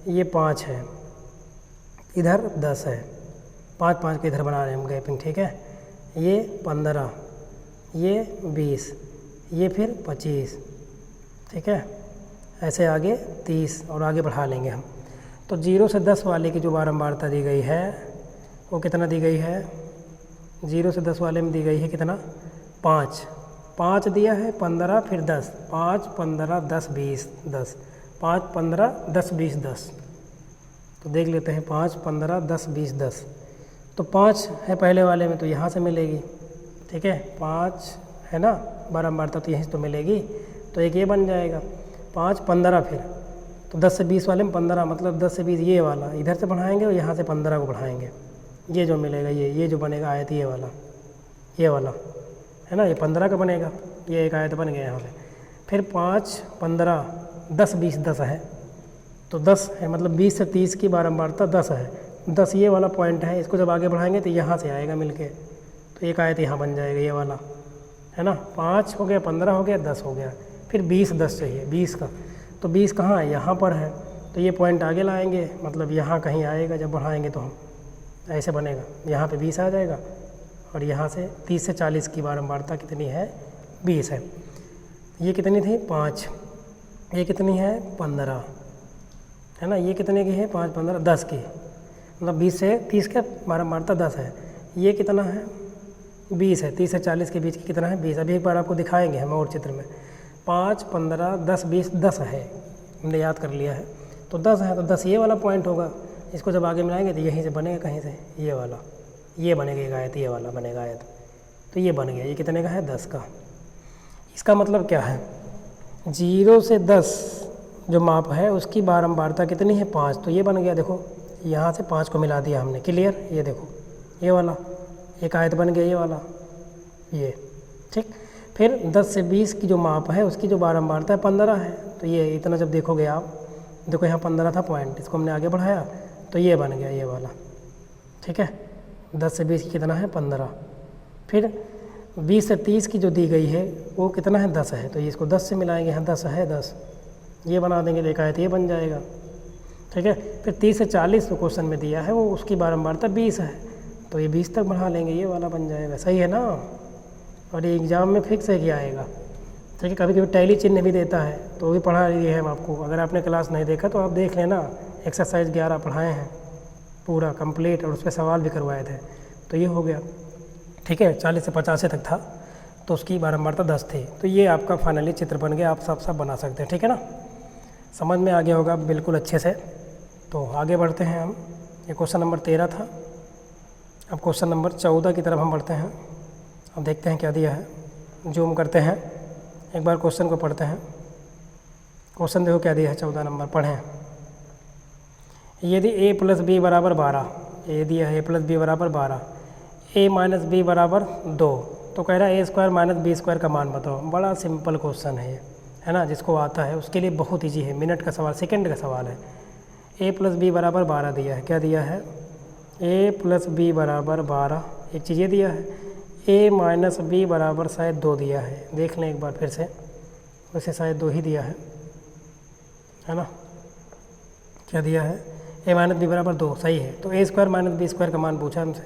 ये 5 है, इधर 10 है, 5 5 के इधर बना रहे हैं हम गैपिंग, ठीक है। ये 15, ये 20, ये फिर 25, ठीक है। ऐसे आगे 30 और आगे बढ़ा लेंगे हम। तो 0 से 10 वाले की जो बारंबारता दी गई है वो कितना दी गई है? 0 से 10 वाले में दी गई है कितना? 5, 5 दिया है, 15 फिर 10, 5, 15, 10, 20, 10, 5, 15, 10, 20, 10। तो देख लेते हैं 5, 15, 10, 20, 10। तो 5 है पहले वाले में, तो यहाँ से मिलेगी, ठीक है। 5 है ना बारंबारता, तो यहीं से तो मिलेगी। तो एक ये बन जाएगा, 5, 15 फिर, तो 10 से 20 वाले में 15, मतलब 10 से 20 ये वाला इधर से बढ़ाएंगे और यहाँ से 15 को बढ़ाएंगे। ये जो मिलेगा ये जो बनेगा आयत ये वाला है ना, ये 15 का बनेगा। ये एक आयत बन गया यहाँ पे। फिर 5, 15, 10, 20, 10 है, तो 10 है, मतलब 20 से 30 की बारंबारता 10 है। 10 ये वाला पॉइंट है, इसको जब आगे बढ़ाएंगे तो यहाँ से आएगा मिलके, तो एक आयत यहाँ बन जाएगा ये वाला, है ना। 5 हो गया, 15 हो गया, 10 हो गया, फिर 20, 10 चाहिए 20 का। तो 20 कहाँ है? यहाँ पर है, तो ये पॉइंट आगे लाएंगे, मतलब यहाँ कहीं आएगा जब बढ़ाएंगे तो हम ऐसे बनेगा। यहाँ पे 20 आ जाएगा और यहाँ से 30 से 40 की बारंबारता कितनी है? 20 है। ये कितनी थी? 5। ये कितनी है? 15, है ना। ये कितने की है? 5, 15, 10 की, मतलब 20 से 30 का बारंबारता 10 है। ये कितना है? 20 है। 30 से 40 के बीच की कितना है? 20। अभी एक बार आपको दिखाएंगे हम और चित्र में। 5, 15, 10, 20, 10 है, हमने याद कर लिया है। तो 10 है, तो 10 ये वाला पॉइंट होगा। इसको जब आगे मिलाएंगे तो यहीं से बनेगा, कहीं से ये वाला, ये बनेगा एक आयत, ये वाला बनेगा आयत। तो ये बन गया। ये कितने का है? 10 का। इसका मतलब क्या है? 0 से 10 जो माप है उसकी बारंबारता कितनी है? 5। तो ये बन गया, देखो यहाँ से 5 को मिला दिया हमने, क्लियर। ये देखो ये वाला एक आयत बन गया, ये वाला, ये, ठीक। फिर 10 से 20 की जो माप है उसकी जो बारंबारता है 15 है। तो ये इतना जब देखोगे आप, देखो यहाँ 15 था पॉइंट, इसको हमने आगे बढ़ाया तो ये बन गया ये वाला, ठीक है। 10 से 20 की कितना है? 15। फिर 20 से 30 की जो दी गई है वो कितना है? 10 है। तो ये इसको 10 से मिलाएंगे, यहाँ 10 है, 10 ये बना देंगे, देखा है तो ये बन जाएगा, ठीक है। फिर 30 से 40 जो क्वेश्चन में दिया है वो उसकी बारंबारता 20 है, तो ये 20 तक बढ़ा लेंगे, ये वाला बन जाएगा। सही है ना। और ये एग्ज़ाम में फिक्स है कि आएगा, ठीक है। कभी कभी टैली चिन्ह भी देता है, तो वो भी पढ़ा दिए हैं हम आपको। अगर आपने क्लास नहीं देखा तो आप देख लेना, एक्सरसाइज 11 पढ़ाए हैं पूरा कंप्लीट, और उस पर सवाल भी करवाए थे। तो ये हो गया, ठीक है। 40 से 85 तक था, तो उसकी बारंबारता 10 थी। तो ये आपका फाइनली चित्र बन गया, आप सब बना सकते हैं, ठीक है ना। समझ में आ गया होगा बिल्कुल अच्छे से। तो आगे बढ़ते हैं हम। ये क्वेश्चन नंबर 13 था। अब क्वेश्चन नंबर 14 की तरफ हम बढ़ते हैं। अब देखते हैं क्या दिया है, जूम करते हैं, एक बार क्वेश्चन को पढ़ते हैं। क्वेश्चन देखो क्या दिया है, 14 नंबर पढ़ें। यदि a + b = 12, ये दिया है a + b = 12, a - b = 2, तो कह रहा है a² - b² का मान बताओ। बड़ा सिंपल क्वेश्चन है ये, है ना। जिसको आता है उसके लिए बहुत ईजी है, मिनट का सवाल, सेकंड का सवाल है। a + b = 12 दिया है। क्या दिया है? a + b = 12। एक चीज़ ये दिया है, a - b = शायद 2 दिया है। देख लें एक बार फिर से, वैसे शायद 2 ही दिया है ना। क्या दिया है? a - b = 2, सही है। तो a² - b² का मान पूछा हमसे,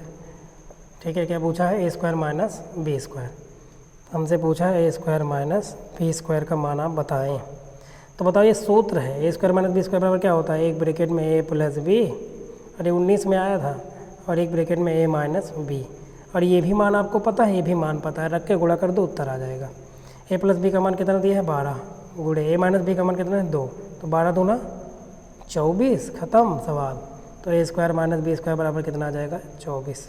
ठीक है। क्या पूछा है? a² - b²। हमसे पूछा है a² - b² का मान आप बताएं। तो बताओ, ये सूत्र है a² - b² बराबर क्या होता है? एक ब्रैकेट में a + b, और ये 19 में आया था, और एक ब्रैकेट में a - b, और ये भी मान आपको पता है, ये भी मान पता है, रख के गुणा कर दो उत्तर आ जाएगा। a + b का मान कितना दिया है? 12, गुणे a - b का मान कितना है? 2, तो 12 दूना 24, ख़त्म सवाल। तो a² - b² बराबर कितना आ जाएगा? 24।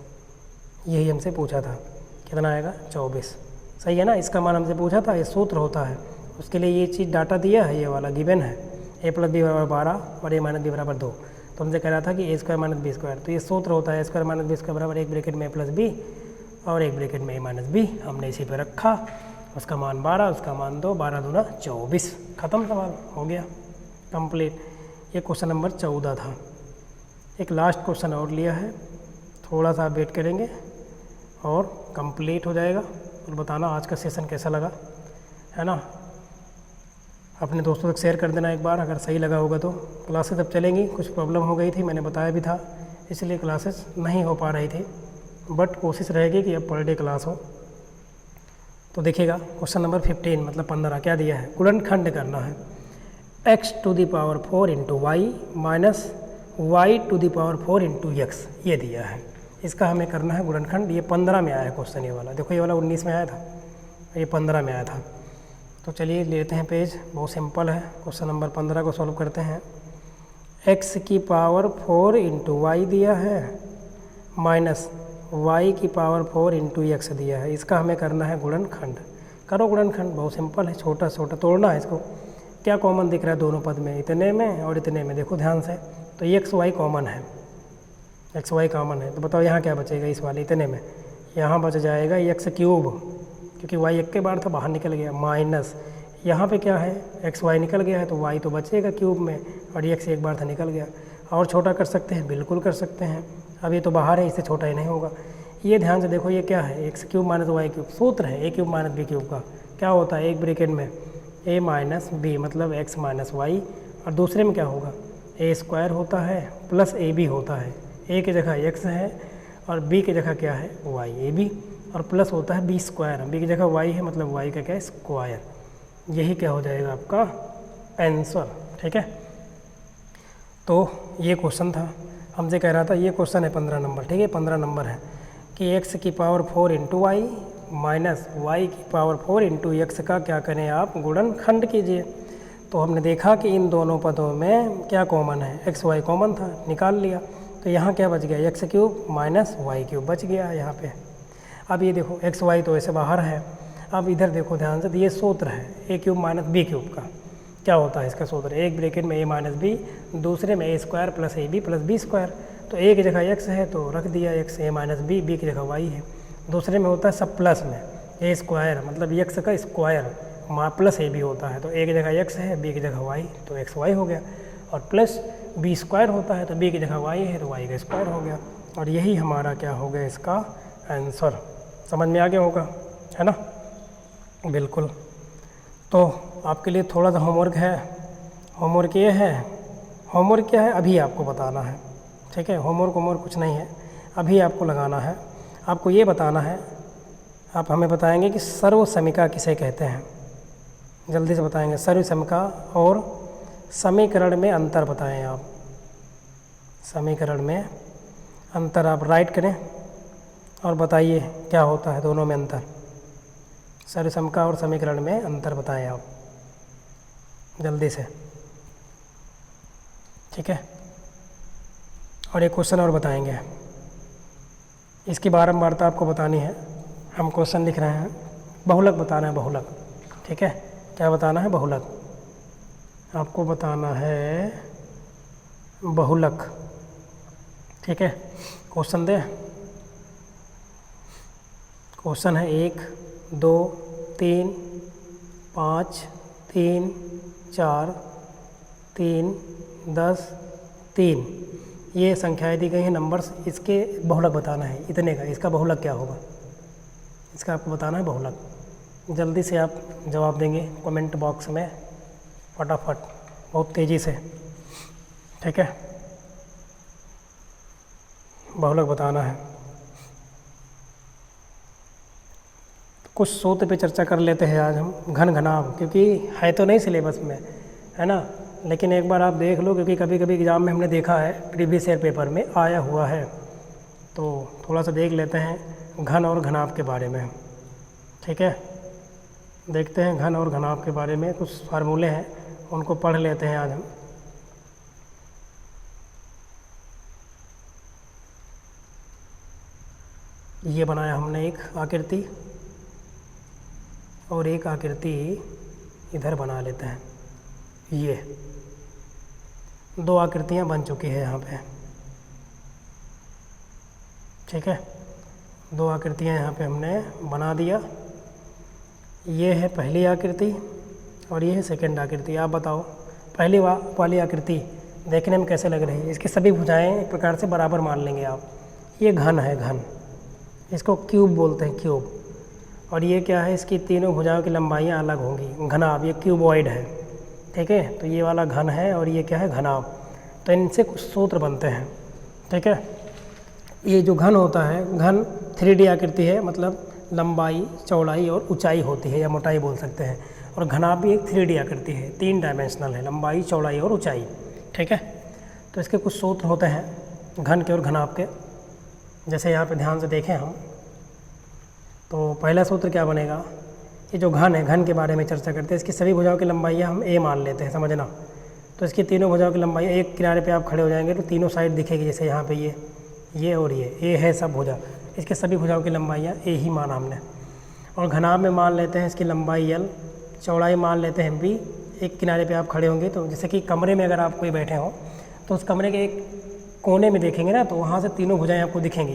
यही हमसे पूछा था, कितना आएगा? 24। सही है ना। इसका मान हमसे पूछा था, ये सूत्र होता है, उसके लिए ये चीज़ डाटा दिया है, ये वाला गिवन है, a + b = 12 और a - b = 2। तो हमसे कह रहा था कि a² - b², तो ये सूत्र होता है a² - b² बराबर एक ब्रैकेट में a + b और एक ब्रैकेट में a - b। हमने इसी पे रखा, उसका मान 12, उसका मान 2, 12 दूना 24, ख़त्म सवाल हो गया कंप्लीट। ये क्वेश्चन नंबर 14 था। एक लास्ट क्वेश्चन और लिया है, थोड़ा सा वेट करेंगे और कंप्लीट हो जाएगा। और बताना आज का सेशन कैसा लगा, है ना। अपने दोस्तों तक शेयर कर देना एक बार अगर सही लगा होगा तो। क्लासेस अब चलेंगी, कुछ प्रॉब्लम हो गई थी, मैंने बताया भी था, इसलिए क्लासेस नहीं हो पा रही थी, बट कोशिश रहेगी कि अब पर डे क्लास हो। तो देखिएगा क्वेश्चन नंबर 15 मतलब 15 क्या दिया है, गुणनखंड करना है। x to the power 4 into y minus y to the power 4 into x, ये दिया है। इसका हमें करना है गुणनखंड। ये 15 में आया है क्वेश्चन, ये वाला देखो, ये वाला 19 में आया था, ये 15 में आया था। तो चलिए लेते हैं पेज, बहुत सिंपल है। क्वेश्चन नंबर 15 को सॉल्व करते हैं। x की पावर 4 इंटू वाई दिया है माइनस y की पावर 4 इंटू एक्स दिया है। इसका हमें करना है गुणनखंड। करो गुणनखंड, बहुत सिंपल है, छोटा छोटा तोड़ना है इसको। क्या कॉमन दिख रहा है दोनों पद में, इतने में और इतने में, देखो ध्यान से। तो ये एक्स वाई कॉमन है, एक्स वाई कॉमन है, तो बताओ यहाँ क्या बचेगा इस वाले इतने में, यहाँ बच जाएगा एक्स क्यूब, क्योंकि वाई एक के बार था बाहर निकल गया, माइनस यहाँ पे क्या है एक्स वाई निकल गया है तो वाई तो बचेगा क्यूब में, और एक्स एक बार था निकल गया। और छोटा कर सकते हैं, बिल्कुल कर सकते हैं, अब ये तो बाहर है, इससे छोटा ही नहीं होगा। ये ध्यान से देखो, ये क्या है, x cube minus y cube, सूत्र है a cube minus b cube का। क्या होता है, एक ब्रैकेट में ए माइनस बी मतलब एक्स माइनस वाई, और दूसरे में क्या होगा, ए स्क्वायर होता है प्लस ए बी होता है। ए की जगह एक्स है और बी की जगह क्या है वाई, ए बी, और प्लस होता है बी स्क्वायर, बी की जगह वाई है मतलब वाई का क्या है स्क्वायर। यही क्या हो जाएगा आपका आंसर, ठीक है। तो ये क्वेश्चन था, हमसे कह रहा था, ये क्वेश्चन है 15 नंबर, ठीक है, 15 नंबर है कि x की power 4 into y minus y की पावर 4 इंटू एक्स का क्या करें आप गुणनखंड कीजिए। तो हमने देखा कि इन दोनों पदों में क्या कॉमन है, एक्स वाई कॉमन था, निकाल लिया। तो यहाँ क्या बच गया, x cube minus y cube बच गया यहाँ पे। अब ये देखो एक्स वाई तो ऐसे बाहर है, अब इधर देखो ध्यान से, तो ये सूत्र है a cube minus b cube का। क्या होता है इसका सूत्र, एक ब्रैकेट में ए माइनस बी, दूसरे में A square plus A B plus B square. तो ए की जगह एक्स है तो रख दिया X, A minus B, B की जगह वाई है। दूसरे में होता है सब प्लस में, ए स्क्वायर मतलब एक्स का स्क्वायर प्लस ए बी होता है, तो ए की जगह एक्स है, बी की जगह वाई, तो एक्स वाई हो गया। और प्लस बी स्क्वायर होता है तो बी की जगह वाई है तो वाई का स्क्वायर हो गया। और यही हमारा क्या हो गया इसका आंसर। समझ में आ गया होगा, है ना, बिल्कुल। तो आपके लिए थोड़ा सा होमवर्क है, होमवर्क ये है, होमवर्क क्या है अभी आपको बताना है, ठीक है। होमवर्क कुछ नहीं है, अभी आपको लगाना है, आपको ये बताना है, आप हमें बताएंगे कि सर्वसमीका किसे कहते हैं। जल्दी से बताएंगे, सर्वसमीका और समीकरण में अंतर बताएं आप। समीकरण में अंतर आप राइट करें और बताइए क्या होता है दोनों में अंतर। सर्वसमीका और समीकरण में अंतर बताएं आप जल्दी से, ठीक है। और एक क्वेश्चन और बताएंगे, इसकी बारंबारता आपको बतानी है। हम क्वेश्चन लिख रहे हैं, बहुलक बताना है, बहुलक, ठीक है। क्या बताना है, बहुलक, आपको बताना है बहुलक, ठीक है। क्वेश्चन दे, क्वेश्चन है 1 2 3 5 3 4 3 10 3, ये संख्याएं दी गई हैं नंबर्स, इसके बहुलक बताना है इतने का, इसका बहुलक क्या होगा, इसका आपको बताना है बहुलक। जल्दी से आप जवाब देंगे कमेंट बॉक्स में फटाफट, बहुत तेज़ी से, ठीक है। बहुलक बताना है। कुछ सूत्र पे चर्चा कर लेते हैं आज हम, घन घनाभ, क्योंकि है तो नहीं सिलेबस में, है ना, लेकिन एक बार आप देख लो, क्योंकि कभी कभी एग्ज़ाम में हमने देखा है, प्रीवियस ईयर पेपर में आया हुआ है, तो थोड़ा सा देख लेते हैं घन और घनाभ के बारे में, ठीक है। देखते हैं घन और घनाभ के बारे में, कुछ फार्मूले हैं उनको पढ़ लेते हैं आज हम। ये बनाया हमने एक आकृति, और एक आकृति इधर बना लेते हैं। ये दो आकृतियाँ बन चुकी है यहाँ पे, ठीक है। दो आकृतियाँ यहाँ पे हमने बना दिया। ये है पहली आकृति और ये है सेकंड आकृति। आप बताओ पहली वाली आकृति देखने में कैसे लग रही है। इसकी सभी भुजाएं एक प्रकार से बराबर मान लेंगे आप, ये घन है, घन, इसको क्यूब बोलते हैं, क्यूब। और ये क्या है, इसकी तीनों भुजाओं की लंबाइयाँ अलग होंगी। घनाभ, ये क्यूबॉइड है, ठीक है। तो ये वाला घन है और ये क्या है, घनाभ। तो इनसे कुछ सूत्र बनते हैं, ठीक है। ये जो घन होता है, घन 3D आकृति है, मतलब लंबाई, चौड़ाई और ऊंचाई होती है, या मोटाई बोल सकते हैं। और घनाभ भी एक 3D आकृति है, 3 डायमेंशनल है, लंबाई, चौड़ाई और ऊंचाई, ठीक है। तो इसके कुछ सूत्र होते हैं घन के और घनाभ के। जैसे यहाँ पे ध्यान से देखें हम, तो पहला सूत्र क्या बनेगा, ये जो घन है, घन के बारे में चर्चा करते हैं। इसकी सभी भुजाओं की लंबाइयाँ हम ए मान लेते हैं, समझना। तो इसकी तीनों भुजाओं की लंबाई, एक किनारे पे आप खड़े हो जाएंगे तो तीनों साइड दिखेगी, जैसे यहाँ पे ये और ये ए है सब भुजा, इसके सभी भुजाओं की लंबाइयाँ ए ही माना हमने। और घनाभ में मान लेते हैं इसकी लंबाई एल, चौड़ाई मान लेते हैं बी। एक किनारे पे आप खड़े होंगे तो जैसे कि कमरे में अगर आप कोई बैठे हो तो उस कमरे के एक कोने में देखेंगे ना, तो वहाँ से तीनों भुजाएँ आपको दिखेंगी।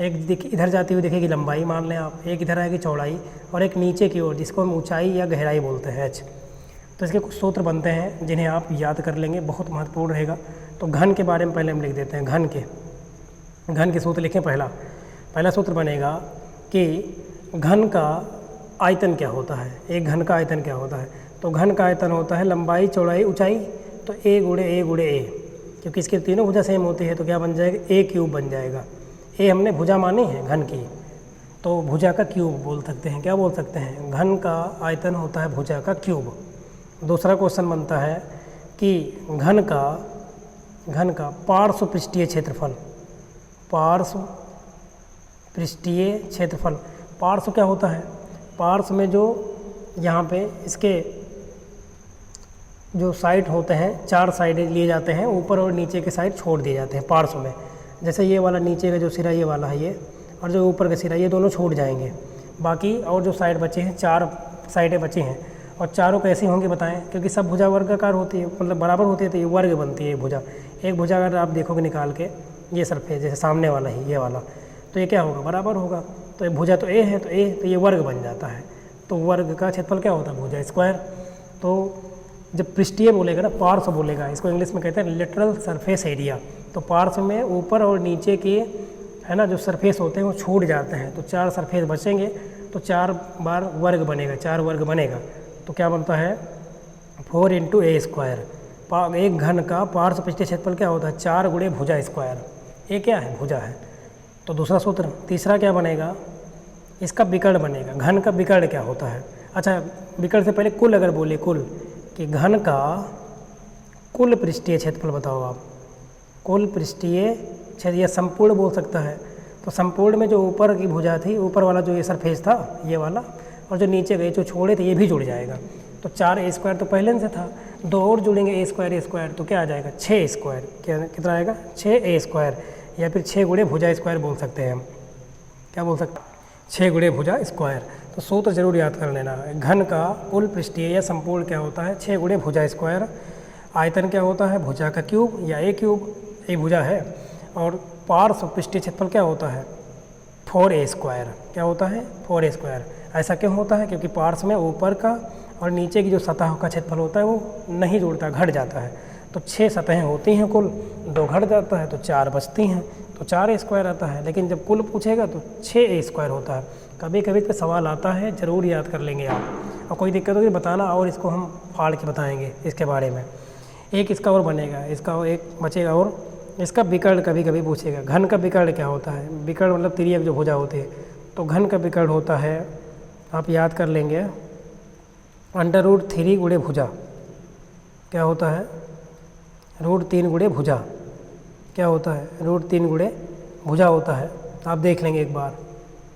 एक इधर जाती हुई दिखेगी लंबाई मान लें आप, एक इधर आएगी चौड़ाई, और एक नीचे की ओर जिसको हम ऊंचाई या गहराई बोलते हैं, एच। तो इसके कुछ सूत्र बनते हैं जिन्हें आप याद कर लेंगे, बहुत महत्वपूर्ण रहेगा। तो घन के बारे में पहले हम लिख देते हैं। घन के सूत्र लिखें। पहला सूत्र बनेगा कि घन का आयतन क्या होता है। एक घन का आयतन क्या होता है, तो घन का आयतन होता है लंबाई, चौड़ाई, ऊंचाई, तो ए गुणे ए, क्योंकि इसकी तीनों भुजा सेम होती है तो क्या बन जाएगा, ए क्यूब बन जाएगा। ए हमने भुजा मानी है घन की, तो भुजा का क्यूब बोल सकते हैं। क्या बोल सकते हैं, घन का आयतन होता है भुजा का क्यूब। दूसरा क्वेश्चन बनता है कि घन का पार्श्व पृष्ठीय क्षेत्रफल, पार्श्व पृष्ठीय क्षेत्रफल। पार्श्व क्या होता है, पार्श्व में जो यहाँ पे इसके जो साइड होते हैं, 4 साइडें लिए जाते हैं, ऊपर और नीचे के साइड छोड़ दिए जाते हैं पार्श्व में। जैसे ये वाला नीचे का जो सिरा ये वाला है ये, और जो ऊपर का सिरा, ये दोनों छूट जाएंगे। बाकी और जो साइड बचे हैं, 4 साइडें बची हैं, और चारों कैसी होंगी बताएं, क्योंकि सब भुजा वर्गाकार होती है, मतलब बराबर होती है, तो ये वर्ग बनती है भुजा। एक भुजा अगर आप देखोगे निकाल के, ये सरफेस जैसे सामने वाला ही ये वाला, तो ये क्या होगा, बराबर होगा। तो ये भुजा तो ए है, तो ए, तो ये वर्ग बन जाता है। तो वर्ग का क्षेत्रफल क्या होता है, भुजा स्क्वायर। तो जब पृष्ठीय बोलेगा ना, पार्श्व बोलेगा, इसको इंग्लिश में कहते हैं लेटरल सरफेस एरिया। तो पार्श्व में ऊपर और नीचे के है ना जो सरफेस होते हैं वो छूट जाते हैं, तो 4 सरफेस बचेंगे, तो 4 बार वर्ग बनेगा, 4 वर्ग बनेगा। तो क्या बनता है, 4 × ए स्क्वायर। एक घन का पार्श्व पृष्ठीय क्षेत्रफल क्या होता है, 4 गुणे भुजा स्क्वायर। ये क्या है, भुजा है। तो दूसरा सूत्र। तीसरा क्या बनेगा, इसका विकर्ण बनेगा। घन का विकर्ण क्या होता है, अच्छा विकर्ण से पहले कुल अगर बोले, कुल, कि घन का कुल पृष्ठीय क्षेत्रफल बताओ आप। कुल पृष्ठीय क्षेत्र, या संपूर्ण बोल सकता है। तो संपूर्ण में जो ऊपर की भुजा थी, ऊपर वाला जो ये सरफेस था ये वाला, और जो नीचे गए जो छोड़े थे ये भी जुड़ जाएगा। तो 4 ए स्क्वायर तो पहले से था, 2 और जुड़ेंगे ए स्क्वायर, तो क्या आ जाएगा, 6 स्क्वायर। क्या कितना आएगा, 6 ए स्क्वायर, या फिर 6 गुणे भुजा स्क्वायर बोल सकते हैं हम। क्या बोल सकते हैं, 6 गुणे भुजा स्क्वायर। तो सूत्र जरूर याद कर लेना। घन का कुल पृष्ठीय या संपूर्ण क्या होता है, 6 गुणे भुजा स्क्वायर। आयतन क्या होता है, भुजा का क्यूब या ए क्यूब, ए भुजा है। और पार्श्व पृष्ठीय क्षेत्रफल क्या होता है, 4a स्क्वायर। क्या होता है, 4a स्क्वायर। ऐसा क्यों होता है, क्योंकि पार्श्व में ऊपर का और नीचे की जो सतह का क्षेत्रफल होता है वो नहीं जुड़ता, घट जाता है। तो 6 सतहें होती हैं कुल, 2 घट जाता है तो 4 बचती हैं, तो 4a स्क्वायर आता है। लेकिन जब कुल पूछेगा तो 6a स्क्वायर होता है। कभी कभी पे सवाल आता है, ज़रूर याद कर लेंगे आप। और कोई दिक्कत होगी बताना, और इसको हम फाड़ के बताएंगे इसके बारे में। एक इसका और बनेगा, इसका एक बचेगा, और इसका विकर्ण कभी कभी पूछेगा। घन का विकर्ण क्या होता है, विकर्ण मतलब तिर्यक जो भुजा होती है। तो घन का विकर्ण होता है, आप याद कर लेंगे, √3 गुणे भुजा। क्या होता है, √3 गुणे भुजा। क्या होता है, √3 गुणे भुजा होता है। आप देख लेंगे एक बार,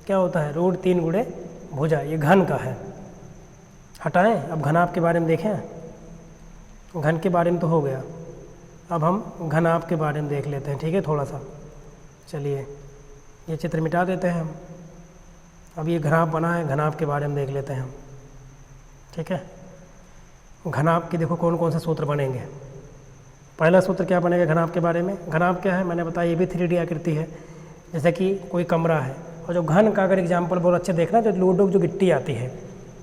क्या होता है, √3 गुणे भुजा। ये घन का है। हटाएं, अब घनाभ के बारे में देखें। घन के बारे में तो हो गया, अब हम घनाभ के बारे में देख लेते हैं, ठीक है। थोड़ा सा चलिए ये चित्र मिटा देते हैं हम। अब ये घनाभ बना है, घनाभ के बारे में देख लेते हैं हम, ठीक है। घनाभ के देखो कौन कौन से सूत्र बनेंगे। पहला सूत्र क्या बनेगा घनाभ के बारे में। घनाभ क्या है, मैंने बताया ये भी 3D आकृति है। जैसे कि कोई कमरा है, और जो घन का अगर एग्जाम्पल बहुत अच्छे देखना, जो लूडो की जो गिट्टी आती है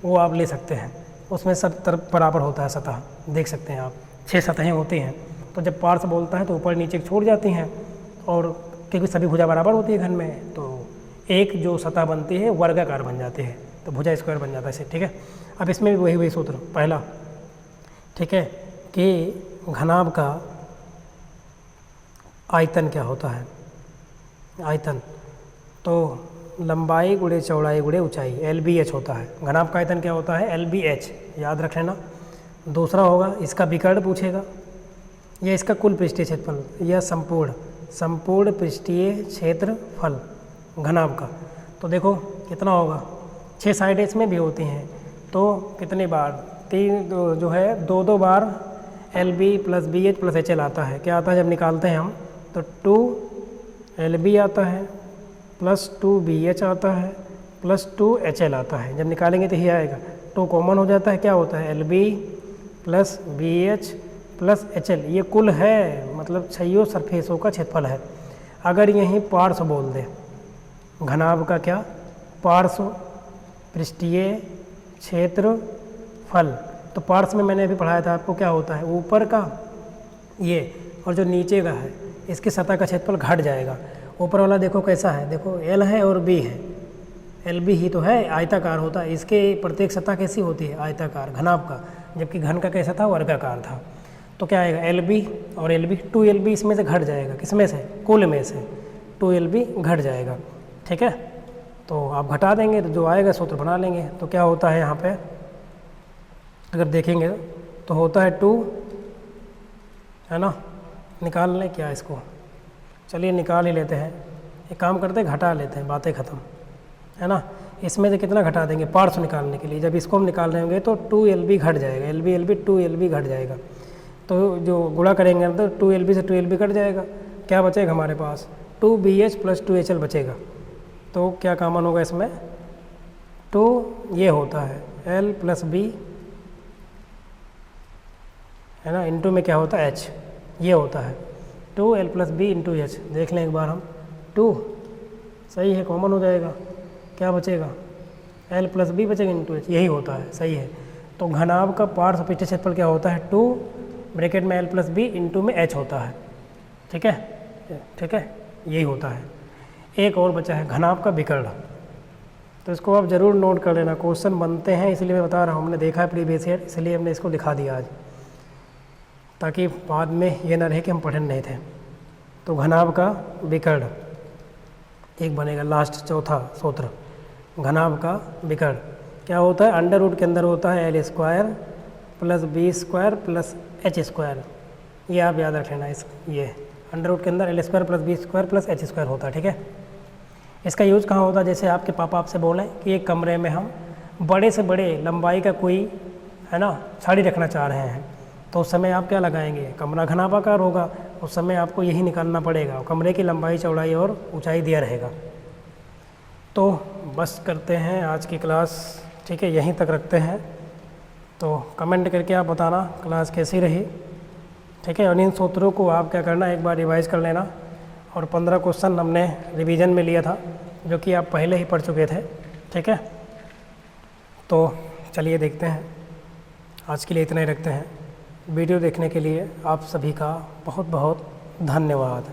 वो आप ले सकते हैं, उसमें सब तरफ बराबर होता है सतह, देख सकते हैं आप, 6 सतहें होती हैं। तो जब पार्श्व बोलता है तो ऊपर नीचे छोड़ जाती हैं, और क्योंकि सभी भुजा बराबर होती है घन में, तो एक जो सतह बनती है वर्गाकार बन जाती है, तो भुजा स्क्वायर बन जाता है इसे। ठीक है, अब इसमें भी वही सूत्र पहला, ठीक है, कि घनाभ का आयतन क्या होता है, आयतन तो लंबाई गुणे चौड़ाई गुणे ऊंचाई LBH होता है। घनाभ का आयतन क्या होता है, LBH, याद रख लेना। दूसरा होगा इसका विकर्ण पूछेगा, यह इसका कुल पृष्ठीय क्षेत्रफल या संपूर्ण पृष्ठीय क्षेत्रफल घनाभ का। तो देखो कितना होगा, 6 साइड इसमें भी होती हैं, तो कितनी बार 3 जो है 2 बार LB + BH + HL आता है। क्या आता है जब निकालते हैं हम, तो 2LB आता है प्लस 2BH आता है प्लस 2HL आता है। जब निकालेंगे तो ये आएगा, 2 कॉमन हो जाता है, क्या होता है LB + BH + HL, ये कुल है, मतलब 6 सरफेसों का क्षेत्रफल है। अगर यहीं पार्श्व बोल दे, घनाभ का क्या, पार्श्व पृष्ठीय क्षेत्रफल, तो पार्श्व में मैंने अभी पढ़ाया था आपको क्या होता है, ऊपर का ये और जो नीचे का है इसकी सतह का क्षेत्रफल घट जाएगा। ऊपर वाला देखो कैसा है, देखो L है और B है, LB ही तो है, आयताकार होता है, इसके प्रत्येक सतह कैसी होती है, आयताकार घनाभ का, जबकि घन का कैसा था, वर्गाकार था। तो क्या आएगा, LB और LB, 2LB इसमें से घट जाएगा, किसमें से, कुल में से 2LB घट जाएगा। ठीक है, तो आप घटा देंगे तो जो आएगा सूत्र बना लेंगे। तो क्या होता है यहाँ पे, अगर देखेंगे तो होता है 2, है ना, निकाल लें क्या इसको, चलिए निकाल ही लेते हैं, एक काम करते हैं घटा लेते हैं, बातें ख़त्म, है ना। इसमें से कितना घटा देंगे, पार्श्व निकालने के लिए, जब इसको हम निकाल रहे होंगे तो 2LB घट जाएगा, LB 2LB घट जाएगा, तो जो गुणा करेंगे तो 2LB से 2LB कट जाएगा, क्या बचेगा हमारे पास, 2BH + 2HL बचेगा। तो क्या कॉमन होगा इसमें, 2 ये होता है L + B, है ना, इंटू में क्या होता है H, ये होता है 2L + B × H। देख लें एक बार हम, 2 सही है, कॉमन हो जाएगा, क्या बचेगा, L + B बचेगा × H, यही होता है, सही है। तो घनाभ का पार्श्व पृष्ठीय क्षेत्रफल क्या होता है, 2 ब्रैकेट में L + B इंटू में H होता है। ठीक है, ठीक है, यही होता है। एक और बचा है घनाभ का विकर्ण, तो इसको आप ज़रूर नोट कर लेना, क्वेश्चन बनते हैं, इसलिए मैं बता रहा हूँ, हमने देखा है प्रीवियस ईयर, इसलिए हमने इसको लिखा दिया आज, ताकि बाद में ये ना रहे कि हम पढ़े नहीं थे। तो घनाभ का विकर्ण एक बनेगा, लास्ट चौथा सूत्र, घनाभ का विकर्ण क्या होता है, अंडर रूट के अंदर होता है L² + B² + H², ये आप याद रख लेना। इस ये अंडर रूट के अंदर L² + B² + H² होता है। ठीक है, इसका यूज़ कहाँ होता है, जैसे आपके पापा आपसे बोलें कि एक कमरे में हम बड़े से बड़े लंबाई का कोई, है ना, छड़ी रखना चाह रहे हैं, तो उस समय आप क्या लगाएंगे, कमरा घनाभाकार होगा, उस समय आपको यही निकालना पड़ेगा, कमरे की लंबाई चौड़ाई और ऊंचाई दिया रहेगा। तो बस करते हैं आज की क्लास, ठीक है, यहीं तक रखते हैं। तो कमेंट करके आप बताना क्लास कैसी रही। ठीक है, और इन सूत्रों को आप क्या करना, एक बार रिवाइज कर लेना, और 15 क्वेश्चन हमने रिवीजन में लिया था, जो कि आप पहले ही पढ़ चुके थे। ठीक है, तो चलिए देखते हैं, आज के लिए इतना ही रखते हैं। वीडियो देखने के लिए आप सभी का बहुत बहुत धन्यवाद।